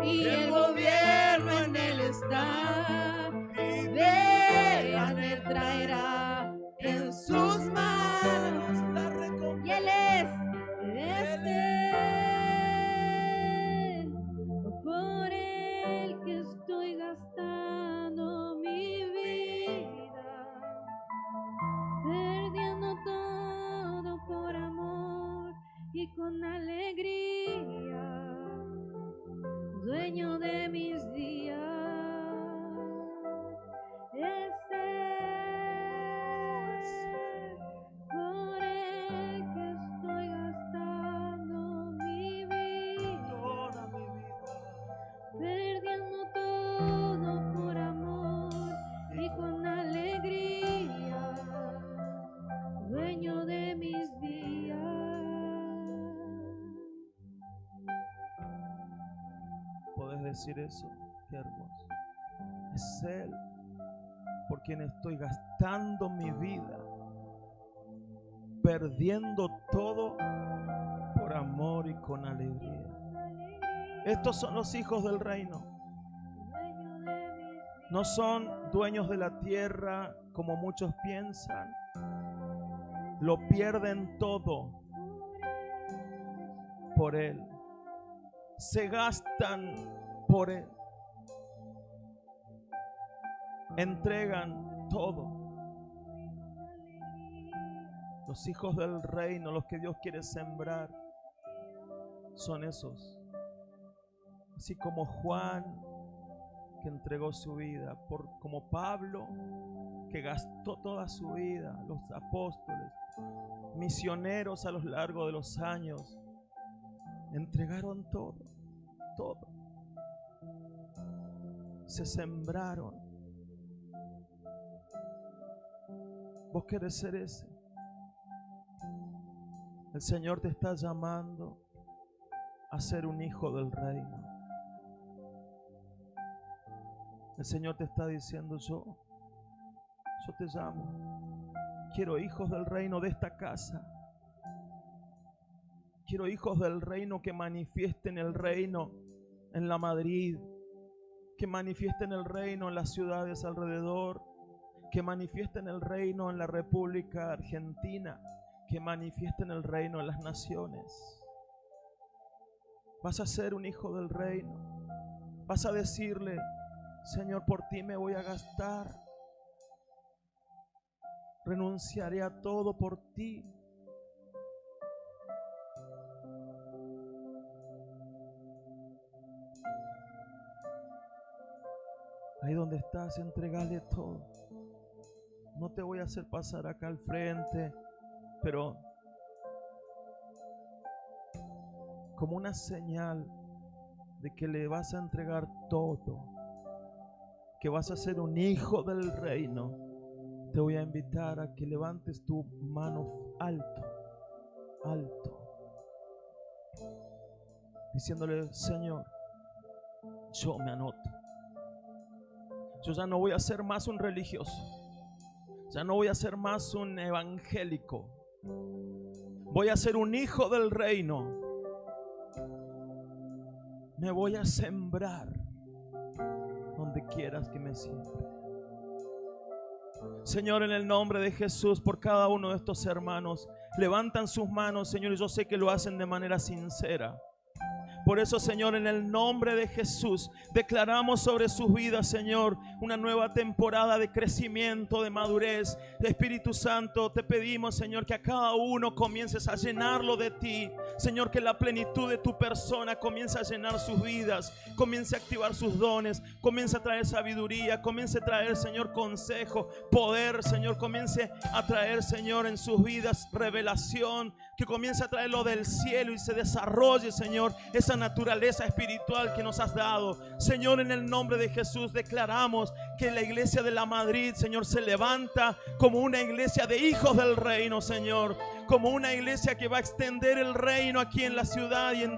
Y el gobierno en Él está. Vean, Él traerá en sus manos la recompensa. Y Él es por Él que estoy gastando mi vida, perdiendo todo por amor y con alegría, dueño de mis días. Es Él, por Él que estoy gastando mi vida, Toda mi vida. perdiendo todo por amor y con alegría, dueño de mis días. ¿Puedes decir eso? Qué hermoso. Es Él por quien estoy gastando mi vida, perdiendo todo por amor y con alegría. Estos son los hijos del reino. No son dueños de la tierra como muchos piensan. Lo pierden todo por Él. Se gastan por Él. Entregan todo. Los hijos del reino, los que Dios quiere sembrar, son esos. Así como Juan, que entregó su vida, como Pablo, que gastó toda su vida, los apóstoles, misioneros a lo largo de los años, entregaron todo, todo. Se sembraron. ¿Vos querés ser ese? El Señor te está llamando a ser un hijo del reino. El Señor te está diciendo: yo te llamo. Quiero hijos del reino de esta casa. Quiero hijos del reino que manifiesten el reino en la Madrid, que manifiesten el reino en las ciudades alrededor, que manifiesten el reino en la República Argentina, que manifiesten el reino en las naciones. Vas a ser un hijo del reino. Vas a decirle: Señor, por ti me voy a gastar. Renunciaré a todo por ti. Ahí donde estás, entregale todo. No te voy a hacer pasar acá al frente, pero como una señal de que le vas a entregar todo, que vas a ser un hijo del reino, te voy a invitar a que levantes tu mano alto, alto, diciéndole: Señor, yo me anoto. Yo ya no voy a ser más un religioso. Ya no voy a ser más un evangélico. Voy a ser un hijo del reino. Me voy a sembrar donde quieras que me siembre. Señor, en el nombre de Jesús, por cada uno de estos hermanos, levantan sus manos, Señor, y yo sé que lo hacen de manera sincera. Por eso, Señor, en el nombre de Jesús, declaramos sobre sus vidas, Señor, una nueva temporada de crecimiento, de madurez. Espíritu Santo, te pedimos, Señor, que a cada uno comiences a llenarlo de ti. Señor, que la plenitud de tu persona comience a llenar sus vidas, comience a activar sus dones, comience a traer sabiduría, comience a traer, Señor, consejo, poder, Señor, comience a traer, Señor, en sus vidas revelación, que comience a traer lo del cielo y se desarrolle, Señor, esa naturaleza espiritual que nos has dado. Señor, en el nombre de Jesús declaramos que la iglesia de la Madrid, Señor, se levanta como una iglesia de hijos del reino, Señor, como una iglesia que va a extender el reino aquí en la ciudad y en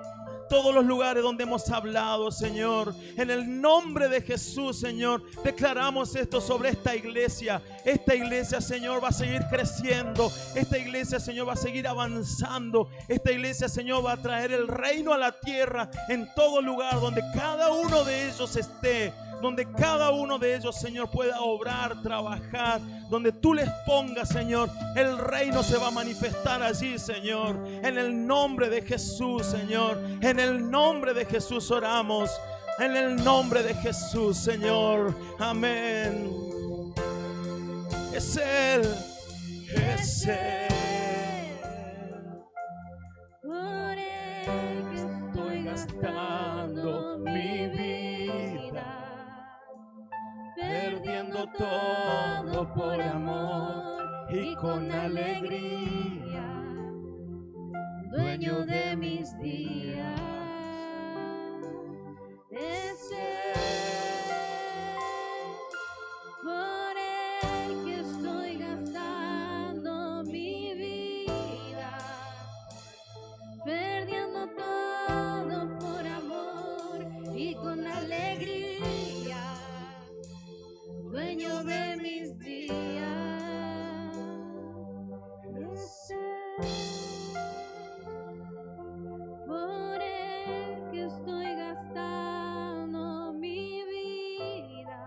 todos los lugares donde hemos hablado, Señor. En el nombre de Jesús, Señor, declaramos esto sobre esta iglesia. Esta iglesia, Señor, va a seguir creciendo. Esta iglesia, Señor, va a seguir avanzando. Esta iglesia, Señor, va a traer el reino a la tierra en todo lugar donde cada uno de ellos esté. Donde cada uno de ellos, Señor, pueda obrar, trabajar. Donde tú les pongas, Señor, el reino se va a manifestar allí, Señor. En el nombre de Jesús, Señor. En el nombre de Jesús oramos. En el nombre de Jesús, Señor. Amén. Es Él. Es Él. Por Él que estoy gastando mi vida, perdiendo todo por amor y con alegría, dueño de mis días. Es Él, por Él que estoy gastando mi vida, perdiendo todo por amor y con alegría, dueño de mis días. Es Él, por Él que estoy gastando mi vida,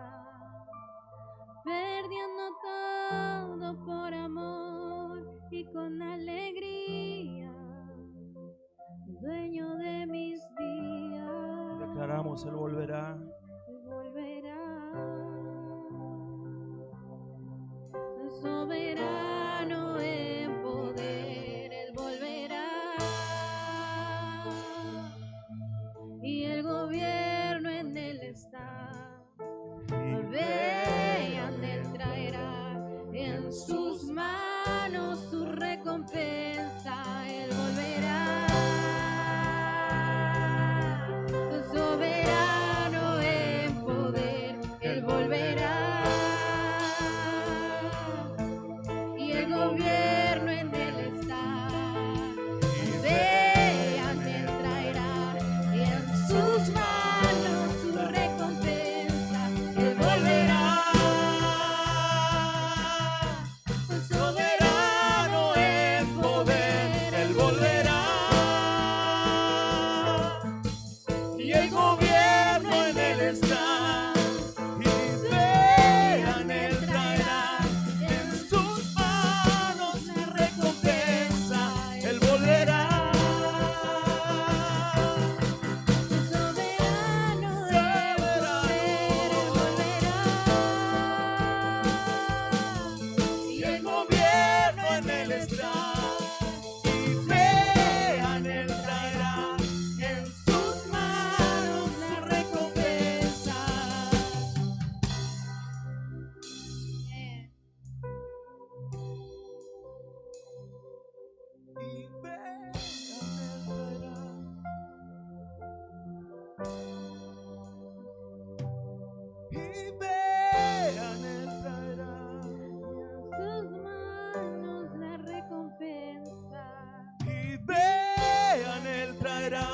perdiendo todo por amor y con alegría, dueño de mis días. Declaramos, Él volverá. Volverá, soberano en poder, Él volverá, y el gobierno en Él está. Vean, Él traerá en sus manos su recompensa. Él volverá, soberano en poder, Él volverá, y el gobierno en Él está. Vean, Él traerá en sus manos su recompensa. Él volverá, soberano en poder, Él volverá, Y el gobierno en Él está. Y vean, Él traerá en sus manos la recompensa. Él volverá. soberano en poder, Él volverá, Y el gobierno en Él está. Y vean, Él traerá en sus manos la recompensa. Y vean, Él traerá. Y vean, Él traerá. sus manos la recompensa. Y vean, Él traerá.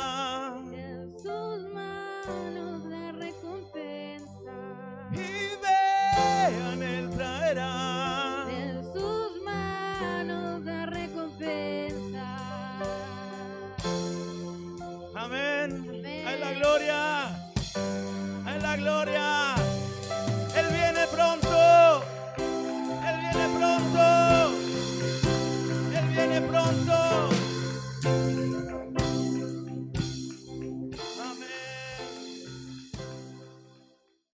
En sus manos la recompensa. Y vean, Él traerá. En sus manos la recompensa. Amén. Amén. ¡Ay, la gloria!